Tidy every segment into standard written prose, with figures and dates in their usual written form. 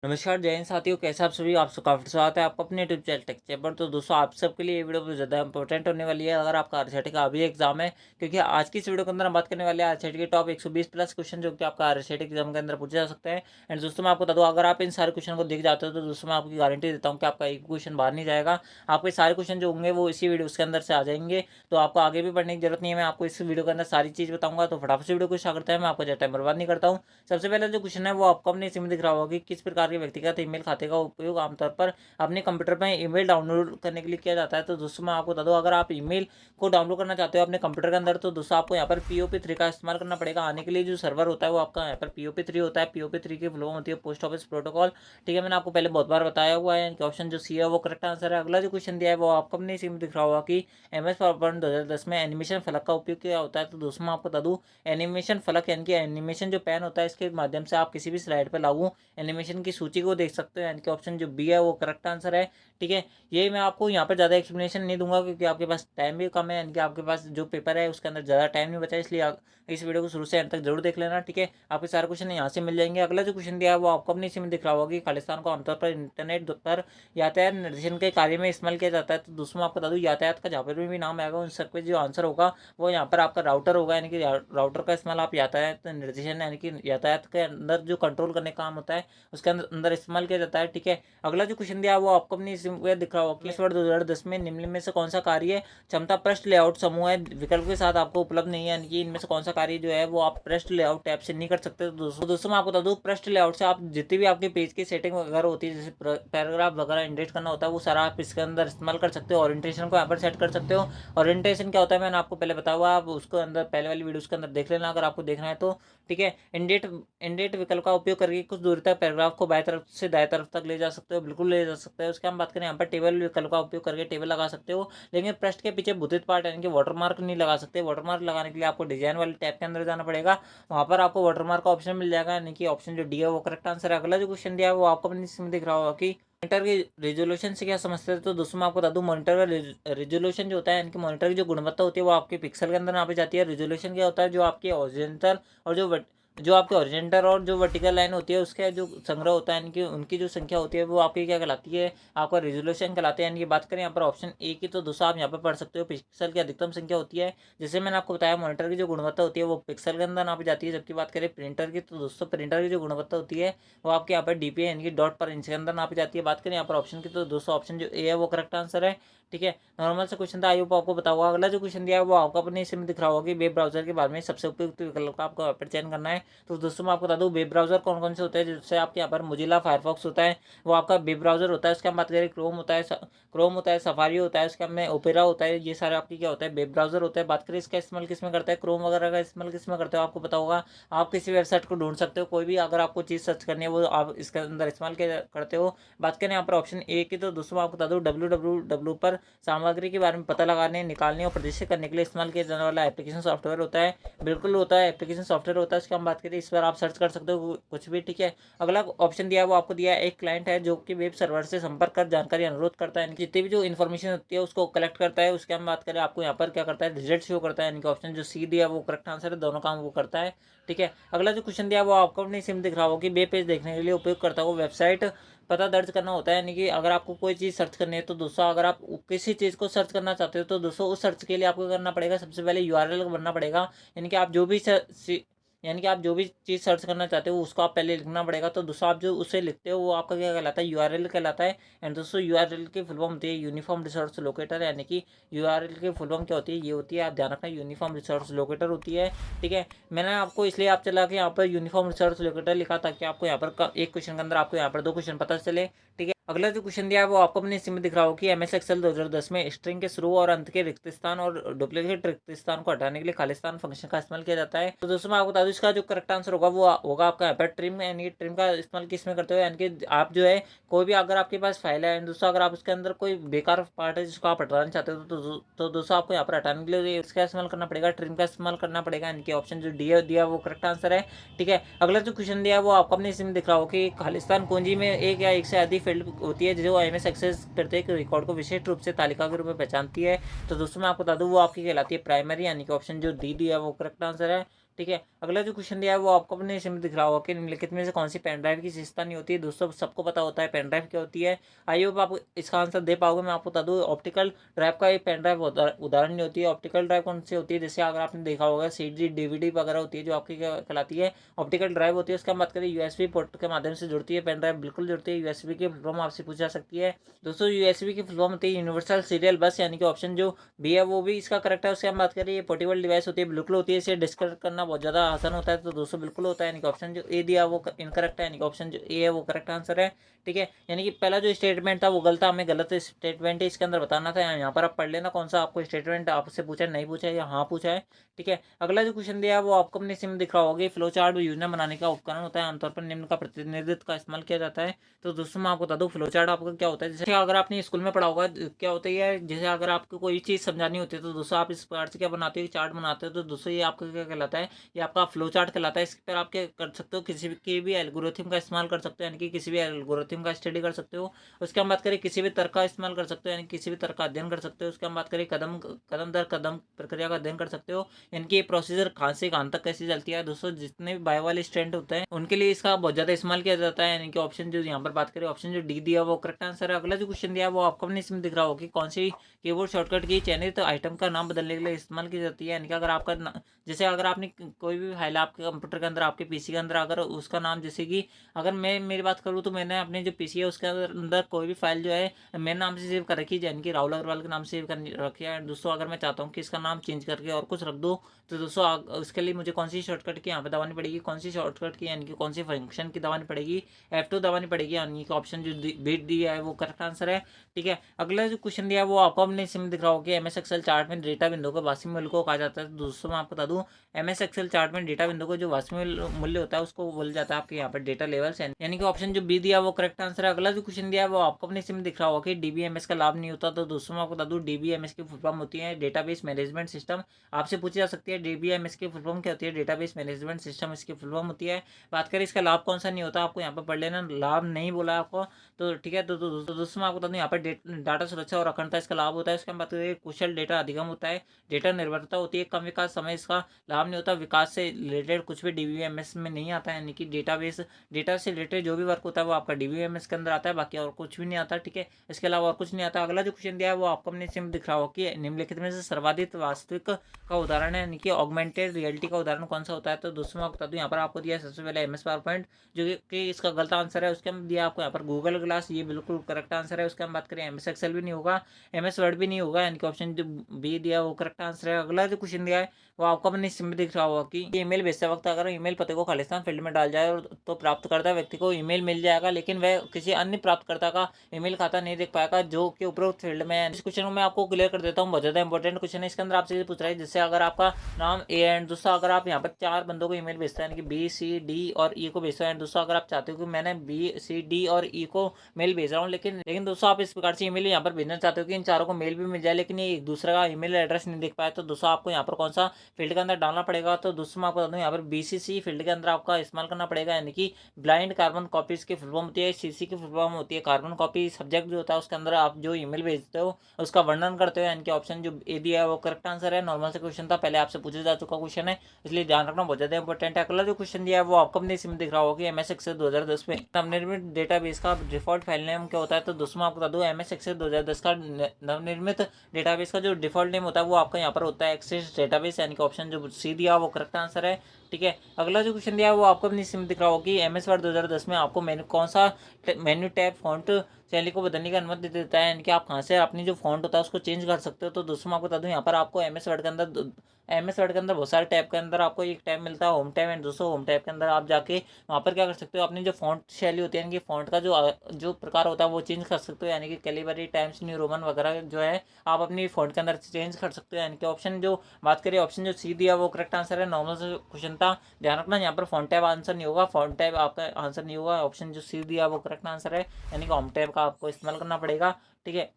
नमस्कार जय हिंद साथियों, कैसे आप सभी। आप सबका फिर स्वागत है आपको अपने यूट्यूब चैनल टेक चैम्बर। तो दोस्तों आप सबके लिए ये वीडियो बहुत ज़्यादा इंपॉर्टेंट होने वाली है अगर आपका आरसीटी का अभी एग्जाम है, क्योंकि आज की इस वीडियो के अंदर हम बात करने वाले हैं आरसीटी के टॉप 120 प्लस क्वेश्चन जो कि आपका आरसीटी एग्जाम के अंदर पूछे जा सकते हैं। एंड दोस्तों मैं आपको बता दूँ, अगर आप इन सारे क्वेश्चन को देख जाते हो तो दोस्तों मैं आपकी गारंटी देता हूँ कि आपका एक क्वेश्चन बाहर नहीं जाएगा। आपके सारे क्वेश्चन जो होंगे वो इसी वीडियो के अंदर से आ जाएंगे, तो आपको आगे भी पढ़ने की जरूरत नहीं है। मैं आपको इस वीडियो के अंदर सारी चीज़ बताऊंगा, तो फटाफट से वीडियो को स्टार्ट करते हैं। मैं आपको ज़्यादा टाइम बर्बाद नहीं करता हूँ। सबसे पहले जो क्वेश्चन है वो आपको अपने इसमें दिख रहा होगा कि किस प्रकार के व्यक्तिगत ईमेल खाते का उपयोग आमतौर पर अपने कंप्यूटर पर ईमेल डाउनलोड करने के लिए किया जाता है। तो दोस्तों मैं आपको बता दूं, अगर आप ईमेल को डाउनलोड करना चाहते हो अपने कंप्यूटर के अंदर, तो दोस्तों आपको यहाँ पर POP3 का इस्तेमाल करना पड़ेगा। आने के लिए जो सर्वर होता है वो आपका यहाँ पर POP3 होता है। POP3 की फुल फॉर्म होती है पोस्ट ऑफिस प्रोटोकॉल। ठीक है, मैंने आपको पहले बहुत बार बताया हुआ है। इनके ऑप्शन जो सी है वो करेक्ट आंसर है। अगला जो क्वेश्चन दिया है वो आपको अपने इसी में दिख रहा होगा कि MS पावरपॉइंट 2010 में एनिमेशन फलक का उपयोग किया होता है। तो दोस्तों मैं आपको बता दूं, एनिमेशन फलक यानी कि एनिमेशन जो पेन होता है, इसके माध्यम से आप किसी भी स्लाइड पर लागू एनिमेशन की सूची को देख सकते हो। यानी कि ऑप्शन जो बी है वो करेक्ट आंसर है। ठीक है, ये मैं आपको यहाँ पर ज़्यादा एक्सप्लेनेशन नहीं दूंगा क्योंकि आपके पास टाइम भी कम है। यानी कि आपके पास जो पेपर है उसके अंदर ज़्यादा टाइम नहीं बचा, इसलिए आप इस वीडियो को शुरू से अंत तक जरूर देख लेना। ठीक है, आपके सारे क्वेश्चन यहाँ से मिल जाएंगे। अगला जो क्वेश्चन दिया है वो आपको अपनी इसी में दिख रहा होगा कि खालिस्तान को आमतौर पर इंटरनेट पर यातायात निर्देशन के कार्य में इस्तेमाल किया जाता है। तो दोस्तों मैं आपको बता दूँ, यातायात का जहाँ पर भी नाम आएगा उन सब पे जो आंसर होगा वो यहाँ पर आपका राउटर होगा। यानी कि राउटर का इस्तेमाल आप यातायात निर्देशन यानी कि यातायात के अंदर जो कंट्रोल करने का काम होता है उसके अंदर इस्तेमाल किया जाता है। ठीक है, अगला जो क्वेश्चन दिया है वो आपको अपनी इसमें दिख रहा होगा कि इस वर्ष 2010 में निम्न में से कौन सा कार्य क्षमता पृष्ठ लेआउट समूह है विकल्प के साथ आपको उपलब्ध नहीं है। यानी कि इनमें से कौन सा कार्य जो है वो आप पृष्ठ लेआउट टैब से नहीं कर सकते। तो दोस्तों मैं आपको बता दूं, पृष्ठ लेआउट से आप जितनी भी आपके पेज की सेटिंग वगैरह होती है, जैसे पैराग्राफ वगैरह इंडेट करना होता है, वो सारा आप इसके अंदर इस्तेमाल कर सकते हो। ओरिएंटेशन को यहाँ पर सेट कर सकते हो। ओरिएंटेशन क्या होता है मैंने आपको पहले बताया हुआ, आप उसको अंदर पहले वाली वीडियोस के अंदर देख लेना अगर आपको देखना है तो। ठीक है, इंडेट विकल्प का उपयोग करके कुछ दूरी तक पैराग्राफ को बाएं तरफ से दाएं तरफ तक ले जा सकते हो, बिल्कुल ले जा सकते हो। उसके हम बात करें यहाँ पर टेबल विकल्प का उपयोग करके टेबल लगा सकते हो, लेकिन पृष्ठ के पीछे भूतित पार्ट यानी कि वाटरमार्क नहीं लगा सकते। वाटरमार्क लगाने के लिए आपको डिजाइन वाले टैब के अंदर जाना पड़ेगा, वहाँ पर आपको वाटरमार्क का ऑप्शन मिल जाएगा। यानी कि ऑप्शन जो डी है वो करेक्ट आंसर है। अगला जो क्वेश्चन दिया है वो आपको अपनी इसमें दिख रहा होगा कि मॉनिटर की रेजोल्यूशन से क्या समझते हैं। तो दोस्तों मैं आपको बता दूं, मॉनिटर का रेजोल्यूशन जो होता है, यानी कि मॉनिटर की जो गुणवत्ता होती है वो आपके पिक्सल के अंदर नापी जाती है। रेजोल्यूशन क्या होता है, जो आपकी ओरिजेंटल और जो आपके ओरिजेंटल और जो वर्टिकल लाइन होती है उसका जो संग्रह होता है, यानी कि उनकी जो संख्या होती है वो आपकी क्या कहलाती है, आपका रेजोल्यूशन कहलाते हैं। यानी कि बात करें यहाँ पर ऑप्शन ए की, तो दोस्तों आप यहाँ पर पढ़ सकते हो पिक्सल की अधिकतम संख्या होती है। जैसे मैंने आपको बताया मॉनिटर की जो गुणवत्ता होती है वो पिक्सल के अंदर नापी जाती है। जबकि बात करें प्रिंटर की, तो दोस्तों प्रिंटर की जो गुणवत्ता होती है वो आपके यहाँ पर DPI यानी कि डॉट पर इंच के अंदर नापी जाती है। बात करें यहाँ पर ऑप्शन की, तो दोस्तों ऑप्शन जो ए है वो करेक्ट आंसर है। ठीक है, नॉर्मल से क्वेश्चन था, आई होप आपको बताऊंगा। अगला जो क्वेश्चन दिया है वो आपको अपने इसमें दिख रहा होगा कि वेब ब्राउजर के बारे में सबसे उपयुक्त विकल्प का आपको यहाँ पर चयन करना है। तो दोस्तों मैं आपको बता दूं, वेब ब्राउजर कौन कौन से होते हैं। जैसे आपके यहाँ पर मोजिला फायरफॉक्स होता है, वो आपका वेब ब्राउजर होता है। उसके हम बात करें क्रोम होता है, सफारी होता है, उसके में ओपेरा होता है। ये सारे आपकी क्या होता है, वेब ब्राउजर होता है। बात करें इसका इस्तेमाल किस में करता है, क्रोम वगैरह का इस्तेमाल किस में करते हो आपको पता होगा। आप किसी वेबसाइट को ढूंढ सकते हो, कोई भी अगर आपको चीज़ सर्च करनी है वो आप इसके अंदर इस्तेमाल करते हो। बात करें यहाँ पर ऑप्शन ए की, तो दोस्तों मैं आपको बता दूँ www पर सामग्री के बारे में पता लगाने, निकालने और प्रदर्शित करने के लिए इस्तेमाल किया जाने वाला एप्लीकेशन सॉफ्टवेयर होता है। बिल्कुल होता है, एप्लीकेशन सॉफ्टवेयर होता है। उसकी हम बात करें, इस पर आप सर्च कर सकते हो कुछ भी। ठीक है, अगला ऑप्शन दिया है वो आपको दिया है, एक क्लाइंट है जो कि वेब सर्वर से संपर्क कर जानकारी अनुरोध करता है, जितनी भी जो इन्फॉर्मेशन होती है उसको कलेक्ट करता है। उसकी हम बात करें, आपको यहाँ पर क्या करता है, रिजल्ट शो करता है। यानी कि ऑप्शन जो सी दिया है वो करेक्ट आंसर है, दोनों काम वो करता है। ठीक है, अगला जो क्वेश्चन दिया है वो आपको अपनी सिम दिख रहा होगा कि वेब पेज देखने के लिए उपयोग करता है वेबसाइट पता दर्ज करना होता है। यानी कि अगर आपको कोई चीज़ सर्च करनी है, तो दोस्तों अगर आप किसी चीज़ को सर्च करना चाहते हो तो दोस्तों उस सर्च के लिए आपको करना पड़ेगा, सबसे पहले URL बनना पड़ेगा। यानी कि आप जो भी यानी कि आप जो भी चीज़ सर्च करना चाहते हो उसको आप पहले लिखना पड़ेगा। तो दोस्तों आप जो उसे लिखते हो वो आपका क्या कहलाता है, URL कहलाता है। एंड दोस्तों URL की फुल फॉर्म होती है यूनिफॉर्म रिसोर्स लोकेटर। यानी कि URL की फुल फॉर्म क्या होती है, ये होती है, आप ध्यान रखना, यूनिफॉर्म रिसोर्स लोकेटर होती है। ठीक है, मैंने आपको इसलिए आप चला के यहाँ पर यूनिफॉर्म रिसोर्स लोकेटर लिखा ताकि आपको यहाँ पर एक क्वेश्चन के अंदर आपको यहाँ पर दो क्वेश्चन पता चले। ठीक है, अगला जो क्वेश्चन दिया है वो आपको अपने इसमें दिख रहा हो कि MS एक्सेल 2010 में स्ट्रिंग के शुरू और अंत के रिक्त स्थान और डुप्लीकेट रिक्त स्थान को हटाने के लिए खालिस्तान फंक्शन का इस्तेमाल किया जाता है। तो दोस्तों मैं आपको बता दूं, इसका जो करेक्ट आंसर होगा वो होगा आपका यहाँ पर ट्रिम। यानी कि ट्रिम का इस्तेमाल किस में करते हो, यानी कि आप जो है कोई भी अगर आपके पास फाइल है, दोस्तों अगर आप उसके अंदर कोई बेकार पार्ट है जिसको आप हटाना चाहते हो, तो दोस्तों आपको यहाँ पर हटाने के लिए इसका इस्तेमाल करना पड़ेगा, ट्रिम का इस्तेमाल करना पड़ेगा। यानी कि ऑप्शन जो डी दिया वो करेक्ट आंसर है। ठीक है, अगला जो क्वेश्चन दिया है वो आपको अपने इसमें दिख रहा हो कि खालिस्तान कुंजी में एक या एक से अधिक फील्ड होती है जो MS एक्सेस प्रत्येक रिकॉर्ड को विशेष रूप से तालिका के रूप में पहचानती है। तो दोस्तों मैं आपको बता दूं वो आपकी कहलाती है प्राइमरी। यानी कि ऑप्शन जो डी है वो करेक्ट आंसर है। ठीक है। अगला जो क्वेश्चन दिया है वो आपको अपने इसमें दिख रहा होगा कि निम्नलिखित में से कौन सी पेन ड्राइव की विशेषता नहीं होती है। दोस्तों सबको पता होता है पेन ड्राइव क्या होती है। आई होप आप इसका आंसर दे पाओगे। मैं आपको बता दूँ ऑप्टिकल ड्राइव का एक पेन ड्राइव उदाहरण नहीं होती है। ऑप्टिकल ड्राइव कौन सी होती है, जैसे अगर आपने देखा होगा CD DVD वगैरह होती है जो आपकी कहलाती है ऑप्टिकल ड्राइव होती है। उसका हम बात करें USB पोर्ट के माध्यम से जुड़ती है पेन ड्राइव, बिल्कुल जुड़ती है। USB की फुल फॉर्म आपसे पूछा जा सकती है। दोस्तों USB की फुल फॉर्म होती है यूनिवर्सल सीरियल बस, यानी कि ऑप्शन जो बी है वो भी इसका करेक्ट है। उससे हम बात करें ये पोर्टेबल डिवाइस होती है, बिल्कुल होती है। इसे डिस्कनेक्ट करना बहुत ज़्यादा आसान होता है, तो दोस्तों बिल्कुल होता है। यानी कि ऑप्शन जो ए दिया वो इनकरेक्ट है, यानी कि ऑप्शन जो ए है वो करेक्ट आंसर है। ठीक है, यानी कि पहला जो स्टेटमेंट था वो गलत था, हमें गलत स्टेटमेंट है इसके अंदर बताना था। यहाँ पर आप पढ़ लेना कौन सा आपको स्टेटमेंट आपसे पूछा है, नहीं पूछा है या हाँ पूछा है। ठीक है, अगला जो क्वेश्चन दिया है वो आपको अपने सिम दिख रहा होगा। फ्लो चार्ट योजना बनाने का उपकरण होता है, आमतौर पर निम्न का प्रतिनिधित्व का इस्तेमाल किया जाता है। तो दोस्तों मैं आपको बता दूं फ्लो चार्ट आपका क्या होता है। जैसे अगर आपने स्कूल में पढ़ा होगा क्या होता है, जैसे अगर आपको कोई चीज़ समझानी होती है तो दोस्तों आप इस प्रकार से क्या बनाते हो, चार्ट बनाते हो। तो दोस्तों ये आपका क्या कहलाता है, ये आपका फ्लो चार्ट कहलाता है। इस पर आप क्या कर सकते हो, किसी भी एल्गोरिथम का इस्तेमाल कर सकते हो, यानी कि किसी भी एल्गोरिथम का स्टडी कर सकते हो। उसके हम बात करें किसी भी तर्क का इस्तेमाल कर सकते हो, यानी किसी भी तर्क का अध्ययन कर सकते हो। उसके हम बात करें कदम कदम दर कदम प्रक्रिया का अध्ययन कर सकते हो, यानी कि ये प्रोसीजर कहाँ से कहाँ तक कैसे चलती है। दोस्तों जितने भी बायो वाले स्टूडेंट होते हैं उनके लिए इसका बहुत ज़्यादा इस्तेमाल किया जाता है। यानी कि ऑप्शन जो यहाँ पर बात करें, ऑप्शन जो डी दिया वो करेक्ट आंसर है। अगला जो क्वेश्चन दिया वो आपको अपने इसमें दिख रहा होगा कि कौन सी कीबोर्ड शॉर्टकट की चयनित आइटम का नाम बदलने के लिए इस्तेमाल की जाती है। यानी कि अगर आपका जैसे अगर आपने कोई भी फाइल आपके कंप्यूटर के अंदर, आपके पीसी के अंदर, अगर उसका नाम जैसे कि अगर मैं मेरी बात करूँ तो मैंने अपने जो पीसी है उसके अंदर कोई भी फाइल जो है मेरे नाम से सेव कर रखी है, यानी कि राहुल अग्रवाल के नाम से सेव कर रखी है। दोस्तों अगर मैं चाहता हूँ कि इसका नाम चेंज करके और कुछ रख दूँ तो दोस्तों उसके लिए मुझे कौन सी शॉर्टकट की यहाँ पे दबानी पड़ेगी, कौन सी शॉर्टकट की यानी कि कौन सी फंक्शन की दबानी पड़ेगी, F2 दबानी पड़ेगी। यानी कि ऑप्शन जो बीट दिया है वो करेक्ट आंसर है। ठीक है, अगला जो क्वेश्चन दिया है वो आपको अपने इसमें दिख रहा होगा कि MS एक्सेल चार्ट में डेटा बिंदु को वास्तविक मूल्य को कहा जाता है। तो दोस्तों मैं आपको बता दूं MS एक्सेल चार्ट में डेटा बिंदु को जो वास्तविक मूल्य होता है उसको बोला जाता है आपके यहाँ पर डेटा लेवल्स, यानी कि ऑप्शन जो बी दिया वो करेक्ट आंसर है। अगला जो क्वेश्चन दिया है वो आपको अपने इसमें दिख रहा होगा कि DBMS का लाभ नहीं होता। तो दोस्तों मैं आपको बता दूं DBMS की फुल फॉर्म होती है डेटाबेस मैनेजमेंट सिस्टम। आपसे पूछी जा सकती है DBMS की फुल फॉर्म क्या होती है, डेटाबेस मैनेजमेंट सिस्टम इसकी फुल फॉर्म होती है। बात करें इसका लाभ कौन सा नहीं होता, आपको यहाँ पर पढ़ लेना, लाभ नहीं बोला आपको तो ठीक है। तो दोस्तों मैं आपको बता दूं यहाँ पर डाटा सुरक्षा और अखंडता इसका लाभ होता है। इसके हम बात करें कुशल डेटा अधिगम होता है, डेटा निर्भरता होती है, कम विकास समय इसका लाभ नहीं होता। विकास से रिलेटेड कुछ भी DBMS में नहीं आता है, यानी कि डेटा से रिलेटेड जो भी वर्क होता है वो आपका DBMS के अंदर आता है, बाकी और कुछ भी नहीं आता। ठीक है, इसके अलावा और कुछ नहीं आता। अगला जो क्वेश्चन दिया है वो आपको अपने इसमें दिख रहा होगा कि निम्नलिखित में से सर्वाधिक वास्तविक का उदाहरण है, यानी कि ऑगमेंटेड रियलिटी का उदाहरण कौन सा होता है। तो दोस्तों मैं आपको बता दूं यहाँ पर आपको दिया है सबसे पहले MS पावर पॉइंट जो कि इसका गलत आंसर है। उसके हम दिया आपको यहाँ पर गूगल ग्लास, ये बिल्कुल करेक्ट आंसर है। उसके हम बात करें MS एक्सेल भी नहीं होगा, MS वर्ड भी नहीं होगा, यानी कि ऑप्शन जो बी दिया वो करेक्ट आंसर है। अगला जो क्वेश्चन दिया है वो आपको अपने इसमें दिख रहा होगा कि ईमेल भेजते वक्त अगर ईमेल पते को खालिस्तान फील्ड में डाल जाए और तो प्राप्तकर्ता व्यक्ति को ईमेल मिल जाएगा, लेकिन वह किसी अन्य प्राप्तकर्ता का ईमेल खाता नहीं देख पाएगा जो कि उपरोक्त फील्ड में है। इस क्वेश्चन को मैं आपको क्लियर कर देता हूँ, बहुत ज़्यादा इंपॉर्टेंट क्वेश्चन है। इसके अंदर आपसे ये पूछ रहा है जैसे अगर आपका नाम ए एंड दोस्तों अगर आप यहाँ पर 4 बंदों को ईमेल भेजते हैं, यानी कि B, C, D और E को भेजते हैं। दोस्तों अगर आप चाहते हो कि मैंने B, C, D और E को मेल भेज रहा हूँ, लेकिन दोस्तों आप इस प्रकार से ईमेल यहाँ पर भेजना चाहते हो कि इन चारों को मेल भी मिल जाए, लेकिन ये एक दूसरे का ईमेल एड्रेस नहीं देख पाए, तो दोस्तों आपको यहाँ पर कौन सा फील्ड के अंदर डालना पड़ेगा। तो दोस्तों मैं आपको बता दूं यहाँ पर BCC फील्ड के अंदर आपका इस्तेमाल करना पड़ेगा, यानी कि ब्लाइंड कार्बन कॉपीज की फुल फॉर्म होती है। CC की फुल फॉर्म होती है कार्बन कॉपी। सब्जेक्ट जो होता है उसके अंदर आप जो ईमेल भेजते हो उसका वर्णन करते हो, यानी कि ऑप्शन जो ए दिया है वो करेक्ट आंसर है। नॉर्मल से क्वेश्चन था, पहले आपसे पूछा जा चुका क्वेश्चन है, इसलिए ध्यान रखना बहुत ज्यादा इंपॉर्टेंट है। अगला जो क्वेश्चन दिया है वो आपको अपने इसमें दिख रहा होगा कि MS एक्सेल 2010 में नवनिर्मित डेटाबेस का डिफॉल्ट फाइल नेम क्या होता है। तो दोस्तों मैं आपको बता दूं MS एक्सेल 2010 का नवनिर्मित डेटाबेस का जो डिफॉल्ट नेम होता है वो आपका यहाँ पर होता है एक्सेस डेटाबेस, यानी कि ऑप्शन जो सी दिया वो करेक्ट आंसर है। ठीक है, अगला जो क्वेश्चन दिया है वो आपको अपनी सिम दिख रहा होगा कि MS वर्ड 2010 में आपको कौन सा मेन्यू टैब फॉन्ट शैली को बदलने की अनुमति देता है, यानी कि आप कहाँ से अपनी जो फॉन्ट होता है उसको चेंज कर सकते हो। तो दोस्तों मैं आपको बता दूं यहाँ पर आपको MS वर्ड के अंदर बहुत सारे टैब के अंदर आपको एक टैब मिलता है होम टैब, एंड दोस्तों होम टैब के अंदर आप जाके वहाँ पर क्या कर सकते हो, अपनी जो फॉन्ट शैली होती है, यानी कि फॉन्ट का जो प्रकार होता है वो चेंज कर सकते हो, यानी कि कैलिबरी, टाइम्स न्यू रोमन वगैरह जो है आप अपनी फॉन्ट के अंदर चेंज कर सकते हो। यानी कि ऑप्शन जो बात करिए ऑप्शन जो सी दिया वो करेक्ट आंसर है। नॉर्मल से क्वेश्चन था, ध्यान रखना यहाँ पर फॉन्ट टैब आंसर नहीं होगा, फॉन्ट टैब आपका आंसर नहीं होगा। ऑप्शन जो सी दिया वो करेक्ट आंसर है, यानी कि होम टैब का आपको इस्तेमाल करना पड़ेगा। ठीक है,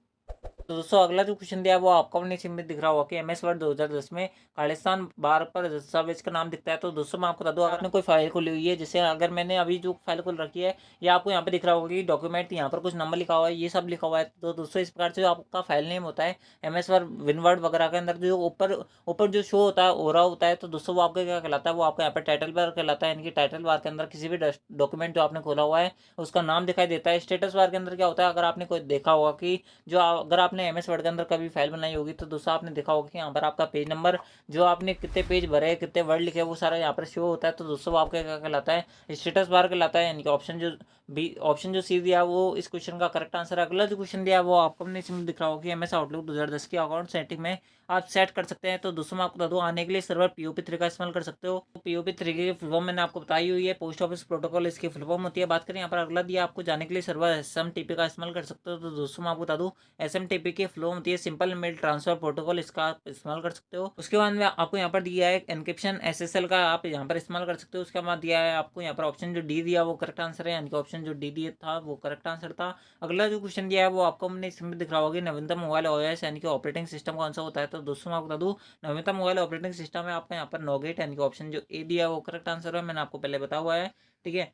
तो दोस्तों अगला जो क्वेश्चन दिया है वो आपको अपनी स्क्रीन में दिख रहा होगा कि एमएस वर्ड 2010 में खालिस्तान बार पर दस्तावेज का नाम दिखता है। तो दोस्तों मैं आपको बता दूं, अगर आपने कोई फाइल खोली हुई है, जैसे अगर मैंने अभी जो फाइल खोल रखी है, ये आपको यहाँ पे दिख रहा होगा कि डॉक्यूमेंट, यहाँ पर कुछ नंबर लिखा हुआ है, ये सब लिखा हुआ है। तो दोस्तों इस प्रकार से जो आपका फाइल नेम होता है एमएस वर्ड विनवर्ड वगैरह के अंदर जो ऊपर ऊपर जो शो होता है ओरा होता है, तो दोस्तों वो आपका क्या कहलाता है, वो आपका यहाँ पर टाइटल बार कहलाता है। यानी कि टाइटल बार के अंदर किसी भी डॉक्यूमेंट जो आपने खोला हुआ है उसका नाम दिखाई देता है। स्टेटस बार के अंदर क्या होता है, अगर आपने कोई देखा होगा कि जो अगर आपने एमएस वर्ड के अंदर कभी फाइल बनाई होगी, तो दोस्तों आपने देखा होगा कि यहाँ पर आपका पेज नंबर, जो आपने कितने पेज भरे, कितने वर्ड लिखे, वो सारा यहाँ पर शो होता है। तो दोस्तों वो आपका क्या कहलाता है, स्टेटस बार कहलाता है। यानी कि ऑप्शन जो सी दिया वो इस क्वेश्चन का करेक्ट आंसर है। अगला जो क्वेश्चन दिया वो आपको अपने इसमें दिख रहा होगा कि एमएस आउटलुक 2010 की अकाउंट सेटिंग में आप सेट कर सकते हैं। तो दोस्तों मैं आपको बता दूं, आने के लिए सर्वर POP3 का इस्तेमाल कर सकते हो। POP3 की फुल फॉर्म मैंने आपको बताई हुई है, पोस्ट ऑफिस प्रोटोकॉल इसकी फुल फॉर्म होती है। बात करें यहाँ पर अगला दिया आपको, जाने के लिए सर्वर SMTP का इस्तेमाल कर सकते हो। तो दोस्तों मैं आपको बता दूं, SMTP की फुल फॉर्म होती है सिंपल मेल ट्रांसफर प्रोटोकॉल, इसका आप इस्तेमाल कर सकते हो। उसके बाद में आपको यहाँ पर दिया है एनक्रिप्शन SSL का, आप यहाँ पर इस्तेमाल कर सकते हो। उसके बाद दिया है आपको यहाँ पर ऑप्शन जो डी दिया वो करेक्ट आंसर है, यानी कि ऑप्शन जो डी दिया था वो करेक्ट आंसर था। अगला जो क्वेश्चन दिया है वो आपको हमने इसमें दिख रहा होगा, नवीनतम मोबाइल OS यानी कि ऑपरेटिंग सिस्टम कौन सा होता है। तो दोस्तों मैं आपको बता दूं, नवीनतम मोबाइल ऑपरेटिंग सिस्टम है आपका यहाँ पर नोगेट, यानी कि ऑप्शन जो ए दिया है वो करेक्ट आंसर है, मैंने आपको पहले बताया हुआ है। ठीक है,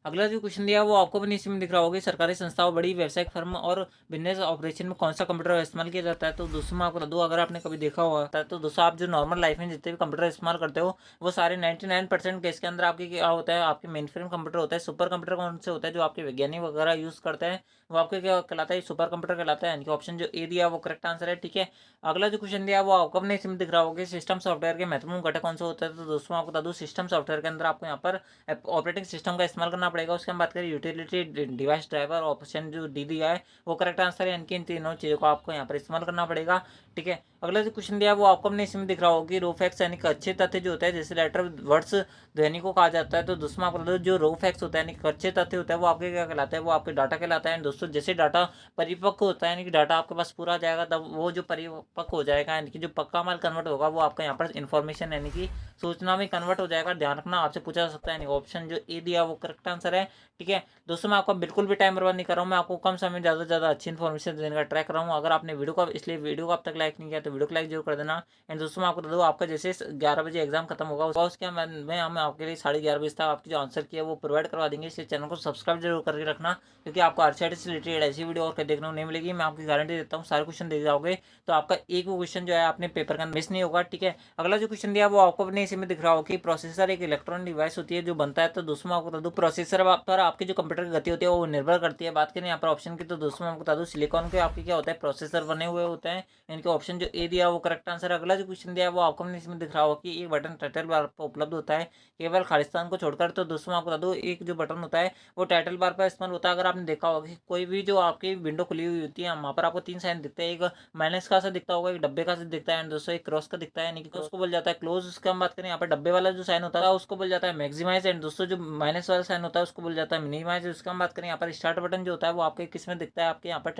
अगला जो क्वेश्चन दिया है वो आपको अपनी इसमें दिख रहा होगा, सरकारी संस्थाओं, बड़ी व्यावसायिक फर्म और बिजनेस ऑपरेशन में कौन सा कंप्यूटर इस्तेमाल किया जाता है। तो दोस्तों मैं आपको बता दूं, अगर आपने कभी देखा हुआ है, तो दोस्तों आप जो नॉर्मल लाइफ में जितने भी कंप्यूटर इस्तेमाल करते हो, वो सारे 99% केस के अंदर आपके क्या होता है, आपके मेन फ्रेम कंप्यूटर होता है। सुपर कंप्यूटर कौन से होता है, जो आपके वैज्ञानिक वगैरह यूज़ करते हैं, वो आपके क्या कहलाता है, सुपर कंप्यूटर कहलाता है। यानी कि ऑप्शन जो ए दिया वो करेक्ट आंसर है। ठीक है, अगला जो क्वेश्चन दिया वो आपको अपने इसमें दिख रहा होगा, सिस्टम सॉफ्टवेयर के महत्वपूर्ण घटक कौन सा होता है। तो दोस्तों आपको बता दूं, सिस्टम सॉफ्टवेयर के अंदर आपको यहाँ पर ऑपरेटिंग सिस्टम का इस्तेमाल करना पड़ेगा। उसके हम बात करें यूटिलिटी डिवाइस ड्राइवर, ऑप्शन जो डी दिया है वो करेक्ट आंसर है। इनकी इन तीनों चीज़ों को आपको यहाँ पर इस्तेमाल करना पड़ेगा। ठीक है, अगला जो क्वेश्चन दिया है वो आपको अपने इसमें दिख रहा होगा कि रो फैक्ट्स यानी कि अच्छे तथ्य जो होता है, जैसे लेटर वर्ड्स ध्वनि को कहा जाता है। तो दोस्तों आपको बता दो, जो रो फैक्ट्स होता है यानी कि अच्छे तथ्य होता है, वो आपके क्या कहलाता है, वो आपके डाटा कहलाता है। दोस्तों जैसे डाटा परिपक्व होता है, यानी कि डाटा आपके पास पूरा आ जाएगा, तब वो जो परिपक्व हो जाएगा, यानी कि जो पक्का माल कन्वर्ट होगा, वो आपका यहाँ पर इन्फॉर्मेशन यानी कि सूचना में कन्वर्ट हो जाएगा। ध्यान रखना, आपसे पूछा जा सकता है। यानी ऑप्शन जो ए दिया वो करेक्ट आंसर है। ठीक है दोस्तों, मैं आपको बिल्कुल भी टाइम बर्बाद नहीं कर रहा हूँ, मैं आपको कम समय में ज़्यादा से ज़्यादा अच्छी इन्फॉर्मेशन देने का ट्राई कर रहा हूँ। अगर आपने वीडियो को इसलिए वीडियो को अब तक लाइक नहीं किया तो वीडियो को लाइक जरूर कर देना। एंड दोस्तों मैं आपको बता दूँ, आपका जैसे 11 बजे एग्जाम खत्म होगा उसके मैं हम आपके लिए 11:30 बजे तक आपकी जो आंसर की है वो प्रोवाइड करवा देंगे। इसलिए चैनल को सब्सक्राइब जरूर करके रखना, क्योंकि आपको आरसीआईटी से रिलेटेड ऐसी वीडियो और देखने को नहीं मिलेगी। मैं आपकी गारंटी देता हूँ, सारे क्वेश्चन देख जाओगे तो आपका एक वो क्वेश्चन जो है आपने पेपर का मिस नहीं होगा। ठीक है, अगला जो क्वेश्चन दिया वो आपको अपने इसी में दिख रहा हो कि प्रोसेसर एक इलेक्ट्रॉनिक डिवाइस होती है जो बनता है। तो दोस्तों मैं आपको बता दूं, प्रोसेसर पर आपकी जो कंप्यूटर की गति होती है वो निर्भर करती है। बात करें यहाँ पर ऑप्शन की, तो दोस्तों मैं आपको बता दूं, सिलिकॉन के आपके क्या होता है, प्रोसेसर बने हुए होते हैं। इनके ऑप्शन जो ए दिया वो करेक्ट आंसर है। अगला जो क्वेश्चन दिया वो आपको अपने इसमें दिख रहा होगा कि एक बटन टाइटल बार पर उपलब्ध होता है केवल खालिस्तान को छोड़कर। तो दोस्तों मैं आपको बता दूं, एक जो बटन होता है वो टाइटल बार पर इस्तेमाल होता है। अगर आपने देखा होगा कि कोई भी जो आपकी विंडो खुली हुई होती है, वहाँ पर आपको 3 साइन दिखते हैं, एक माइनस का सा दिखता होगा, एक डब्बे का सा दिखता है, एंड दोस्तों एक क्रॉस का दिखता है, यानी कि उसको बोल जाता है क्लोज। उसकी हम बात करें यहाँ पर डब्बे वाला जो साइन होता है उसको बोल जाता है मैक्सिमाइज, एंड दोस्तों जो माइनस वाला साइन होता है उसको बोल जाता है मिनिमाइज। उसका हम बात करें यहाँ पर स्टार्ट बटन जो होता है वो आपके किस में दिखता है, आपके यहाँ पर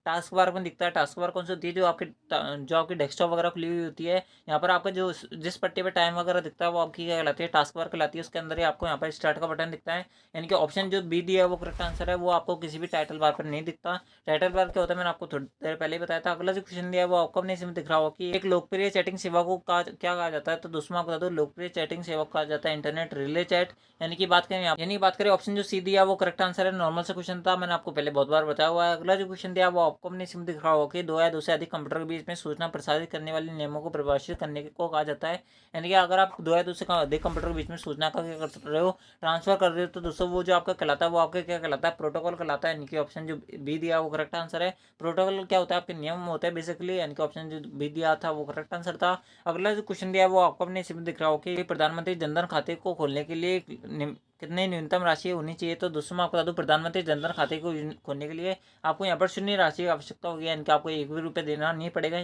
टास्क बार में दिखता है। टास्क बार कौन सी होती है, जो आपकी डेस्कटॉप वगैरह खुली हुई होती है, यहाँ पर आपका जो जिस पट्टी पे टाइम वगैरह दिखता है वो आपकी क्या कहलाती है, टास्क बार कहलाती है। उसके अंदर ही आपको यहाँ पर स्टार्ट का बटन दिखता है, यानी कि ऑप्शन जो बी दिया है वो करेक्ट आंसर है। वो आपको किसी भी टाइटल बार पर नहीं दिखता। टाइटल बार क्या होता है मैंने आपको थोड़ी देर पहले ही बताया था। अगला जो क्वेश्चन दिया है वो आपको अपने इसमें दिख रहा होगा कि एक लोकप्रिय चैटिंग सेवा को क्या कहा जाता है। तो दोस्तों आपको बता दो, लोकप्रिय चैटिंग सेवा कहा जाता है इंटरनेट रिले चैट। यानी बात करें ऑप्शन जो सी दिया वो करेक्ट आंसर है। नॉर्मल से क्वेश्चन था, मैंने आपको पहले बहुत बार बताया हुआ है। अगला जो क्वेश्चन दिया वो आपको अपने इसमें दिख रहा होगा कि दो या दो से अधिक कंप्यूटर के बीच में सूचना प्रसारित करने वाले नियमों को परिभाषित करने को कहा जाता है। यानी कि अगर आप दो या दो से अधिक कंप्यूटर के बीच में सूचना का क्या कर रहे हो, ट्रांसफर कर रहे हो, तो दोस्तों वो जो आपका कहलाता है वो आपका क्या कहलाता है, प्रोटोकॉल कहलाता है। यानी कि ऑप्शन जो बी दिया वो करेक्ट आंसर है। प्रोटोकॉल क्या होता है, आपके नियम होते हैं बेसिकली, यानी कि ऑप्शन जो बी दिया था वो करेक्ट आंसर था। अगला जो क्वेश्चन दिया वो आपको अपने इसमें दिख रहा हो कि प्रधानमंत्री जनधन खाते को खोलने के लिए कितनी न्यूनतम राशि होनी चाहिए। तो दोस्तों मैं आपको बता दूं, प्रधानमंत्री जनधन खाते को खोलने के लिए आपको यहाँ पर शून्य राशि की आवश्यकता होगी, यानी कि आपको 1 भी रुपये देना नहीं पड़ेगा।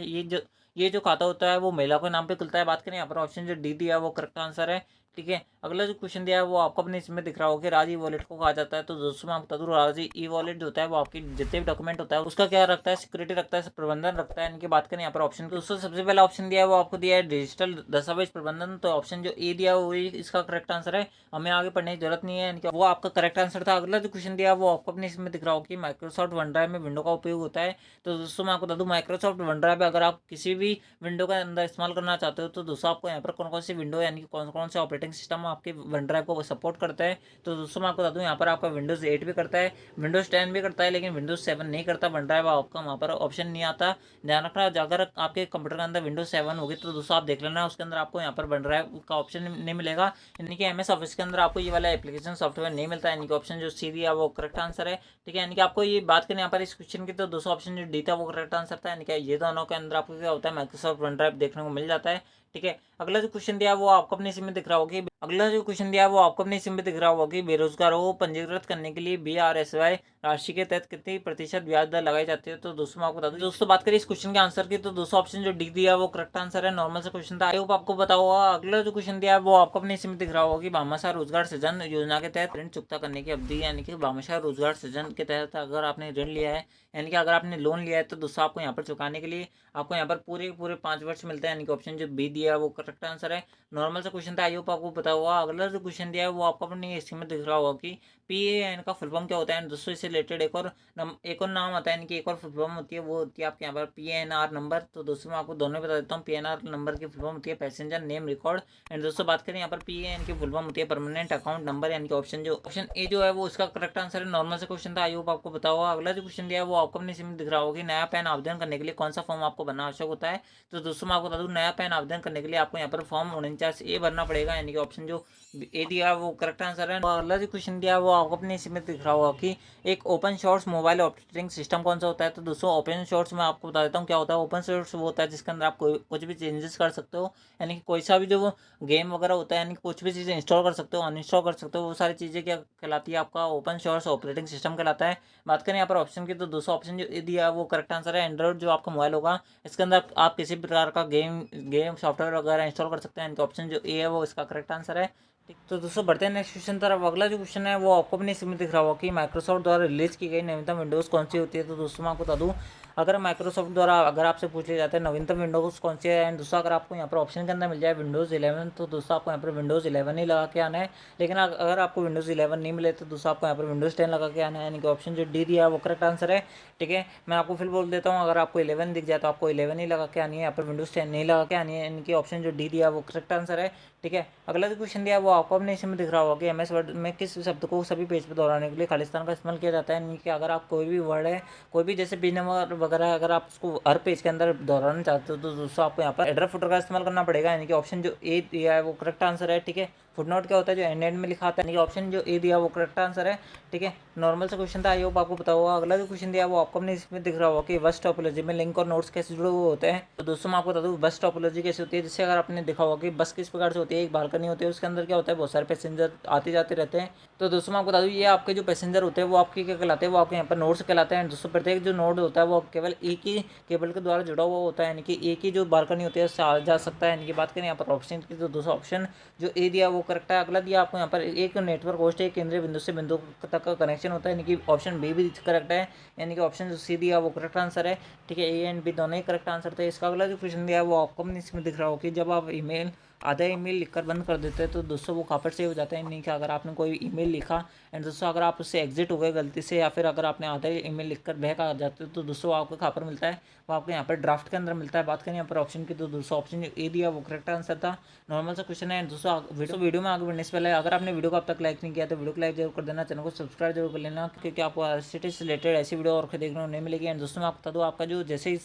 ये जो खाता होता है वो महिला के नाम पे खुलता है। बात करें यहाँ पर ऑप्शन जो डी दिया वो करेक्ट आंसर है। ठीक है, अगला जो क्वेश्चन दिया है वो आपको अपने इसमें दिख रहा होगा कि राज ई वॉलेट को कहा जाता है। तो दोस्तों मैं आपको बता दूं, राज ई वॉलेट जो होता है वो आपकी जितने भी डॉक्यूमेंट होता है उसका क्या रखता है, सिक्योरिटी रखता है, प्रबंधन रखता है। इनकी बात करें यहाँ पर ऑप्शन, तो दोस्तों सबसे पहला ऑप्शन दिया है वो आपको दिया है डिजिटल दस्तावेज प्रबंधन। तो ऑप्शन जो ए दिया है वही इसका करेक्ट आंसर है, हमें आगे पढ़ने की जरूरत नहीं है, इनका वो आपका करेक्ट आंसर था। अगला जो क्वेश्चन दिया है वो आपको अपने इसमें दिख रहा होगा कि माइक्रोसॉफ्ट वन ड्राइव में विंडो का उपयोग होता है। तो दोस्तों मैं आपको बता दूं, माइक्रोसॉफ्ट वन ड्राइव अगर आप किसी भी विंडो का अंदर इस्तेमाल करना चाहते हो तो दोस्तों आपको यहाँ पर कौन कौन सी विंडो यानी कि कौन कौन से ऑपरेटिंग सिस्टम आपके वन ड्राइव को सपोर्ट करता है। तो दोस्तों मैं आपको बता दूं, यहाँ पर आपका विंडोज 8 भी करता है, विंडोज 10 भी करता है, लेकिन विंडोज 7 नहीं करता। वन ड्राइव आपका वहाँ पर ऑप्शन नहीं आता। ध्यान रखना, अगर आपके कंप्यूटर के अंदर विंडोज 7 होगी तो दोस्तों आप देख लेना, उसके अंदर आपको यहाँ पर वन ड्राइव का ऑप्शन नहीं मिलेगा। यानी कि एमएस ऑफिस के अंदर आपको ये वाला एप्लीकेशन सॉफ्टवेयर नहीं मिलता है। यानी कि ऑप्शन जो सी दिया वो करेक्ट आंसर है। ठीक है, यानी कि आपको ये बात करें यहाँ पर इस क्वेश्चन की, तो दोस्तों ऑप्शन जो डी था वो करेक्ट आंसर था। यानी कि ये दोनों के अंदर आपको क्या होता है, माइक्रोसॉफ्ट वन ड्राइव देखने को मिल जाता है। ठीक है, अगला जो क्वेश्चन दिया वो आपको अपने सिम में दिख रहा होगा कि अगला जो क्वेश्चन दिया वो आपको अपने सिम में दिख रहा होगा कि बेरोजगारों को पंजीकृत करने के लिए BRSY राशि के तहत कितनी प्रतिशत ब्याज दर लगाई जाती है। तो दोस्तों मैं आपको बता दूं, दोस्तों बात करें इस क्वेश्चन के आंसर की, तो दोस्तों ऑप्शन जो डी दिया वो करेक्ट आंसर है। नॉर्मल से क्वेश्चन था, आई होप आपको पता होगा। अगला जो क्वेश्चन दिया है वो आपको अपने सिम में दिख रहा होगा कि भामाशाह रोजगार सृजन योजना के तहत ऋण चुकता करने की अवधि, यानी कि भामाशाह रोजगार सृजन के तहत अगर आपने ऋण लिया है, यानी कि अगर आपने लोन लिया है, तो दोस्तों आपको यहाँ पर चुकाने के लिए आपको यहाँ पर पूरे पूरे 5 वर्ष मिलते हैं। यानी कि ऑप्शन जो बी दिया है वो करेक्ट आंसर है। नॉर्मल से क्वेश्चन था, आई होप आपको पता होगा। अगला जो क्वेश्चन दिया है वो आपको अपनी स्क्रीन में दिख रहा होगा कि PAN का फुल फॉर्म क्या होता है। दोस्तों इससे रिलेटेड एक और नाम आता है, यानी कि एक और फुल फॉर्म होती है, वो होती है आपके यहाँ पर PNR नंबर। तो दोस्तों मैं आपको दोनों बता देता हूँ। PNR नंबर की फुल फॉर्म होती है पैसेंजर नेम रिकॉर्ड। एंड दोस्तों बात करें यहाँ पर PAN की फुल फॉर्म होती है परमानेंट अकाउंट नंबर। यानी कि ऑप्शन ए जो है वो इसका करेक्ट आंसर है। नॉर्मल से क्वेश्चन था, आई होप आपको पता होगा। अगला जो क्वेश्चन दिया है वो आपको अपने सिम में दिख रहा होगा कि नया पैन आवेदन करने के लिए कौन सा फॉर्म आपको भरना आवश्यक होता है। तो दोस्तों मैं आपको बता दूं, नया पैन आवेदन करने के लिए आपको यहाँ पर फॉर्म 49A भरना पड़ेगा। यानी कि ऑप्शन जो ए दिया वो करेक्ट आंसर है। अगला जो क्वेश्चन दिया वो आपको अपने इसमें दिख रहा होगा कि एक open source mobile operating system कौन सा होता है। तो दोस्तों ओपन सोर्स में आपको बता देता हूँ क्या होता है। ओपन सोर्स वो होता है जिसके अंदर आप कुछ भी चेंजेस कर सकते हो, यानी कि कोई सा भी जो गेम वगैरह होता है, यानी कि कुछ भी चीज़ें इंस्टॉल कर सकते हो, अनइंस्टॉल कर सकते हो, वो सारी चीज़ें क्या कहलाती है, आपका ओपन सोर्स ऑपरेटिंग सिस्टम कहलाता है। बात करें यहाँ पर ऑप्शन की, तो दोस्तों ऑप्शन जो दिया वो करेक्ट आंसर है। एंड्रॉइड जो आपका मोबाइल होगा इसके अंदर आप किसी प्रकार का गेम सॉफ्टवेयर वगैरह इंस्टॉल कर सकते हैं। इनका ऑप्शन जो ए है वो इसका करेक्ट आंसर है। ठीक, तो दोस्तों बढ़ते हैं नेक्स्ट क्वेश्चन तरफ। अगला जो क्वेश्चन है वो आपको अपने इसमें दिख रहा होगा कि माइक्रोसॉफ्ट द्वारा रिलीज की गई नवीनतम विंडोज़ कौन सी होती है। तो दोस्तों मैं आपको बता दूं, अगर माइक्रोसॉफ्ट द्वारा अगर आपसे पूछ लिया जाता है नवीनतम विंडोज़ कौन सी है, एंड दोस्तों अगर आपको यहाँ पर ऑप्शन के अंदर मिल जाए विंडोज़ 11, तो दोस्तों आपको यहाँ पर विंडोज़ 11 ही लगा के आना है। लेकिन अगर आपको विंडोज़ 11 नहीं मिले तो दोस्तों आपको यहाँ पर विंडोज़ 10 लगा के आना है। यानी कि ऑप्शन जो डी दिया है वो करेक्ट आंसर है। ठीक है, मैं आपको फिर बोल देता हूँ, अगर आपको 11 दिख जाए तो आपको 11 ही लगा के आनी है, यहाँ पर विंडोज़ 10 नहीं लगा के आनी है। यानी कि ऑप्शन जो डी दिया है वो करेक्ट आंसर है। ठीक है, अगला जो क्वेश्चन दिया है वो आपको अपने इसमें दिख रहा होगा कि MS वर्ड में किस शब्द को सभी पेज पर दोहराने के लिए खालिस्तान का इस्तेमाल किया जाता है। यानी कि अगर आप कोई भी वर्ड है, कोई भी जैसे बिग नंबर वगैरह अगर आप उसको हर पेज के अंदर दोहराना चाहते हो तो दोस्तों आपको यहाँ पर हेडर फुटर का इस्तेमाल करना पड़ेगा। यानी कि ऑप्शन जो ए दिया है वो करेक्ट आंसर है। ठीक है, फुटनोट क्या होता है, जो एंड में लिखा आता है। यानी कि ऑप्शन जो ए दिया वो करेक्ट आंसर है। ठीक है, नॉर्मल से क्वेश्चन था, आई होप आपको पता होगा। अगला जो क्वेश्चन दिया वो आपको अपने इसमें दिख रहा होगा कि बस टोपोलॉजी में लिंक और नोट्स कैसे जुड़े हुए होते हैं। तो दोस्तों मैं आपको बता दूं बस टोपोलॉजी कैसे होती है। जैसे अगर आपने देखा होगा कि बस किस प्रकार से होती है, एक बालकनी होती है, उसके अंदर क्या होता है, बहुत सारे पैसेंजर आते जाते रहते हैं। तो दोस्तों मैं आपको बता दूं, ये आपके जो पैसेंजर होते हैं वो आपके क्या कहलाते हैं, वो आपके यहाँ पर नोड्स कहलाते हैं। दोस्तों प्रत्येक जो नोड होता है वो केवल एक ही केबल के द्वारा जुड़ा हुआ होता है। यानी कि एक ही जो बालकनी होती है उससे आ जा सकता है। यानी कि बात करें यहाँ पर ऑप्शन की, तो दोस्तों ऑप्शन जो ए दिया वो करेक्ट है। अगला दिया आपको यहाँ पर एक नेटवर्क होस्ट एक केंद्रीय बिंदु से बिंदु तक का कनेक्शन होता है। यानी कि ऑप्शन बी भी करेक्ट है। यानी कि ऑप्शन जो सी दिया वो करेक्ट आंसर है। ठीक है, ए एंड बी दोनों ही करेक्ट आंसर थे। इसका अगला जो क्वेश्चन दिया है वो आपको इसमें दिख रहा हो कि जब आप ईमेल आधा ईमेल लिखकर बंद कर देते हैं तो दोस्तों वो कहाँ पर सेव हो जाता है। नहीं कि अगर आपने कोई ईमेल लिखा एंड दोस्तों अगर आप उससे एग्जिट हो गए गलती से, या फिर अगर आपने आधा ईमेल लिखकर बैक आ जाते हो तो दोस्तों आपको कहाँ पर मिलता है, वो आपको यहाँ पर ड्राफ्ट के अंदर मिलता है। बात करें यहाँ पर ऑप्शन की, तो दोस्तों ऑप्शन जो ए दिया वो करेक्ट आंसर था। नॉर्मल सा क्वेश्चन है। दोस्तों वीडियो में आगे बढ़ने से पहले अगर आपने वीडियो को अब तक लाइक नहीं किया तो वीडियो को लाइक जरूर कर देना, चैनल को सब्सक्राइब जरूर कर लेना, क्योंकि आपको सिटी से रिलेटेड ऐसी वीडियो और देखने को नहीं मिलेगी। एंड दोस्तों मैं आपको बता दूँ, आपका जो जैसे ही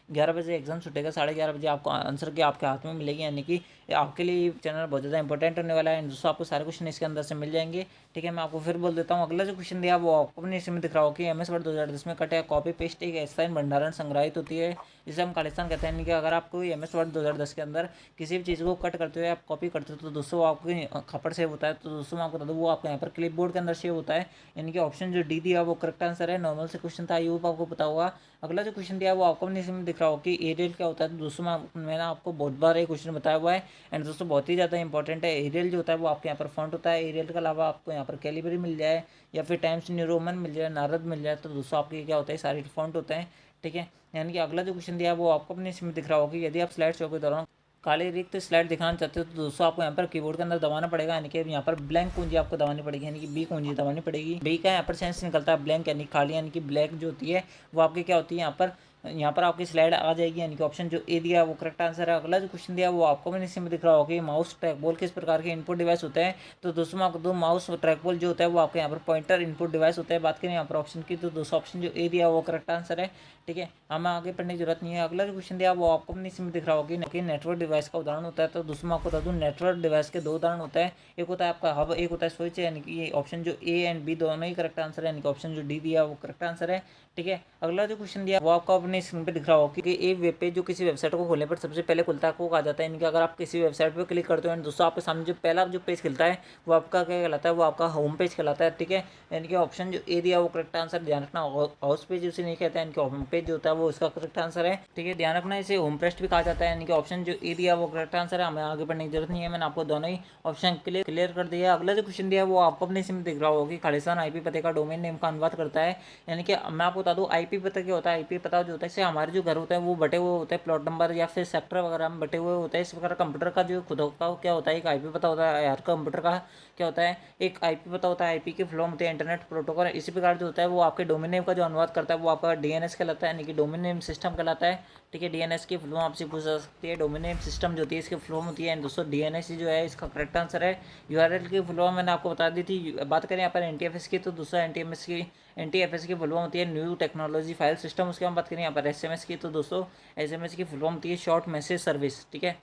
11 बजे एग्जाम छूटेगा, 11:30 बजे आपको आंसर की आपके हाथ में मिलेगी। यानी कि आपके लिए चैनल बहुत ज़्यादा इंपॉर्टेंट होने वाला है। दोस्तों आपको सारे क्वेश्चन इसके अंदर से मिल जाएंगे। ठीक है, मैं आपको फिर बोल देता हूँ। अगला जो क्वेश्चन दिया वो आपको अपने इसमें दिख रहा हो कि MS वर्ड 2010 में कट या कॉपी पेस्ट एक ऐसा भंडारण संग्रहित होती है जिसे हम खालिस्तान कहते हैं। यानी कि अगर आप कोई MS वर्ड 2010 के अंदर किसी भी चीज़ को कट करते हो या आप कॉपी करते हो तो दोस्तों आपके खपड़ सेव होता है। तो दोस्तों मैं आपको बता दूँ वो आपको यहाँ पर क्लिप बोर्ड के अंदर सेव होता है। यानी कि ऑप्शन जो डी दिया वो करेक्ट आंसर है। नॉर्मल से क्वेश्चन था, यूप आपको पता होगा। अगला जो क्वेश्चन दिया वो आपको अपने इसमें दिख रहा हो कि एयरटेल क्या होता है। तो दोस्तों मैंने आपको बहुत बार ये क्वेश्चन बताया हुआ है। एंड दोस्तों बहुत ही ज़्यादा इंपॉर्टेंट है, एरियल जो होता है वो आपके यहाँ पर फॉन्ट होता है। एरियल के अलावा आपको यहाँ पर कैलिबरी मिल जाए या फिर टाइम्स न्यू रोमन मिल जाए, नारद मिल जाए, तो दोस्तों आपके क्या होता है सारे फॉन्ट होते हैं, ठीक है। यानी कि अगला जो क्वेश्चन दिया है वो आपको अपने इसमें दिख रहा होगा कि यदि आप स्लाइड शो के दौरान काले रिक्त स्लाइड दिखाना चाहते हो तो दोस्तों आपको यहाँ पर कीबोर्ड के अंदर दबाना पड़ेगा, यानी कि यहाँ पर ब्लैंक कुंजी आपको दबानी पड़ेगी, यानी कि बी कुंजी दबानी पड़ेगी। बी का यहाँ पर सेंस निकलता है ब्लैंक यानी खाली, यानी कि ब्लैक जो होती है वो आपकी क्या होती है यहाँ पर आपकी स्लाइड आ जाएगी, यानी कि ऑप्शन जो ए दिया है वो करेक्ट आंसर है। अगला जो क्वेश्चन दिया वो आपको मैंने इसमें दिख रहा होगा कि माउस ट्रैकबॉल किस प्रकार के इनपुट डिवाइस होते हैं, तो दोस्तों मैं आपको दो माउस ट्रैकबॉल जो होता है वो आपके यहाँ पर पॉइंटर इनपुट डिवाइस होता है। बात करें यहाँ पर ऑप्शन की तो दोस्तों ऑप्शन जो ए दिया वो करेक्ट आंसर है, ठीक है, हमें आगे पढ़ने की जरूरत नहीं है। अगला जो क्वेश्चन दिया वो आपको अपने इसमें दिख रहा होगा कि नेटवर्क डिवाइस का उदाहरण होता है, तो दोस्तों मैं आपको बता दूँ नेटवर्क डिवाइस के दो उदाहरण होता है, एक होता है आपका हब, एक होता है स्विच, यानी कि ये ऑप्शन जो ए एंड बी दोनों ही करेक्ट आंसर है, यानी कि ऑप्शन जो डी दिया वो करेक्ट आंसर है, ठीक है। अगला जो क्वेश्चन दिया वो आपको अपने स्क्रीन पे दिख रहा होगा कि एक वेब पेज जो किसी वेबसाइट को खोलने पर सबसे पहले खुलता है वो कहा जाता है, यानी कि अगर आप किसी वेबसाइट पर क्लिक करते हो एंड दोस्तों आपके सामने जो पहला जो पेज खुलता है वो आपका क्या कहलाता है, वो आपका होम पेज कहलाता है, ठीक है। यानी कि ऑप्शन जो ए दिया वो करेक्ट आंसर, ध्यान रखना हाउस पेज उसे नहीं कहता है, यानी कि होम पेज जो होता है वो उसका करेक्ट आंसर है, ठीक है, ध्यान रखना इसे होम पेज भी कहा जाता है, यानी कि ऑप्शन जो ए दिया वो करेक्ट आंसर है। हमें आगे बढ़ने की जरूरत नहीं है, मैंने आपको दोनों ही ऑप्शन क्लियर कर दिया। अगला जो क्वेश्चन दिया है वो आपको अपने इसमें दिख रहा होगा कि खालिस्तान आईपी पते का डोमेन नेम का अनुवाद करता है, यानी कि मैं आपको बता दूं आईपी पता क्या होता है। आईपी पता जो होता है इससे हमारे जो घर होता है वो बटे हुए होते हैं, प्लॉट नंबर या फिर सेक्टर वगैरह में बटे हुए होते हैं। इस प्रकार कंप्यूटर का जो खुद का क्या होता है एक आईपी पता होता है, यार कंप्यूटर का क्या होता है एक आईपी पता होता है। आईपी की फ्लो होती है इंटरनेट प्रोटोकॉल, इसी प्रकार जो होता है वो आपके डोमेन नेम का जो अनुवाद करता है वो आपका डीएनएस कहलाता है, यानी कि डोमेन नेम सिस्टम कहलाता है, ठीक है। डीएनएस की फ्लो आपसे पूछ सकती है, डोमेन नेम सिस्टम जो होती है इसकी फ्लो होती है, एंड दोस्तों डीएनएस जो है इसका करेक्ट आंसर है। यूआरएल की फ्लो मैंने आपको बता दी थी। बात करें यहाँ पर एनटीएफएस की तो दोस्तों एनटीएफएस की फुल फॉर्म होती है न्यू टेक्नोलॉजी फाइल सिस्टम। उसके हम बात करें यहाँ पर एसएमएस की तो दोस्तों एसएमएस की फुल फॉर्म होती है शॉर्ट मैसेज सर्विस, ठीक है,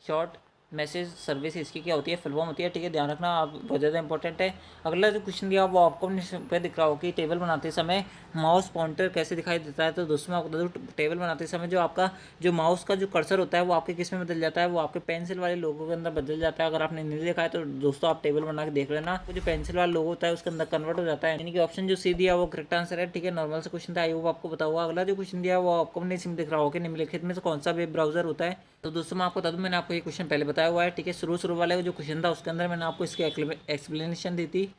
शॉर्ट मैसेज सर्विस इसकी क्या होती है फुल फॉर्म होती है, ठीक है, ध्यान रखना आप बहुत ज़्यादा इंपॉर्टेंट है। अगला जो क्वेश्चन दिया वो आपको पे दिख रहा हो कि टेबल बनाते समय माउस पॉइंटर कैसे दिखाई देता है, तो दोस्तों मैं आपको बता दूं टेबल बनाते समय जो आपका जो माउस का जो कर्सर होता है वो आपके किस में बदल जाता है, वो आपके पेंसिल वाले लोगों के अंदर बदल जाता है। अगर आपने नहीं देखा है तो दोस्तों आप टेबल बना के देख लेना, जो पेंसिल वाला लोगो होता है उसके अंदर कन्वर्ट हो जाता है, यानी कि ऑप्शन जो सी दिया वो करेक्ट आंसर है, ठीक है। नॉर्मल से क्वेश्चन था आई होप आपको पता हुआ। अगला जो क्वेश्चन दिया वो आपको अपने इसमें दिख रहा होगा निम्नलिखित में से कौन सा वेब ब्राउजर होता है, तो दोस्तों मैं आपको बता दूं मैंने आपको ये क्वेश्चन पहले बताया हुआ है, ठीक है। शुरू वाले जो क्वेश्चन था उसके अंदर मैंने आपको इसकी एक्सप्लेनेशन दी थी,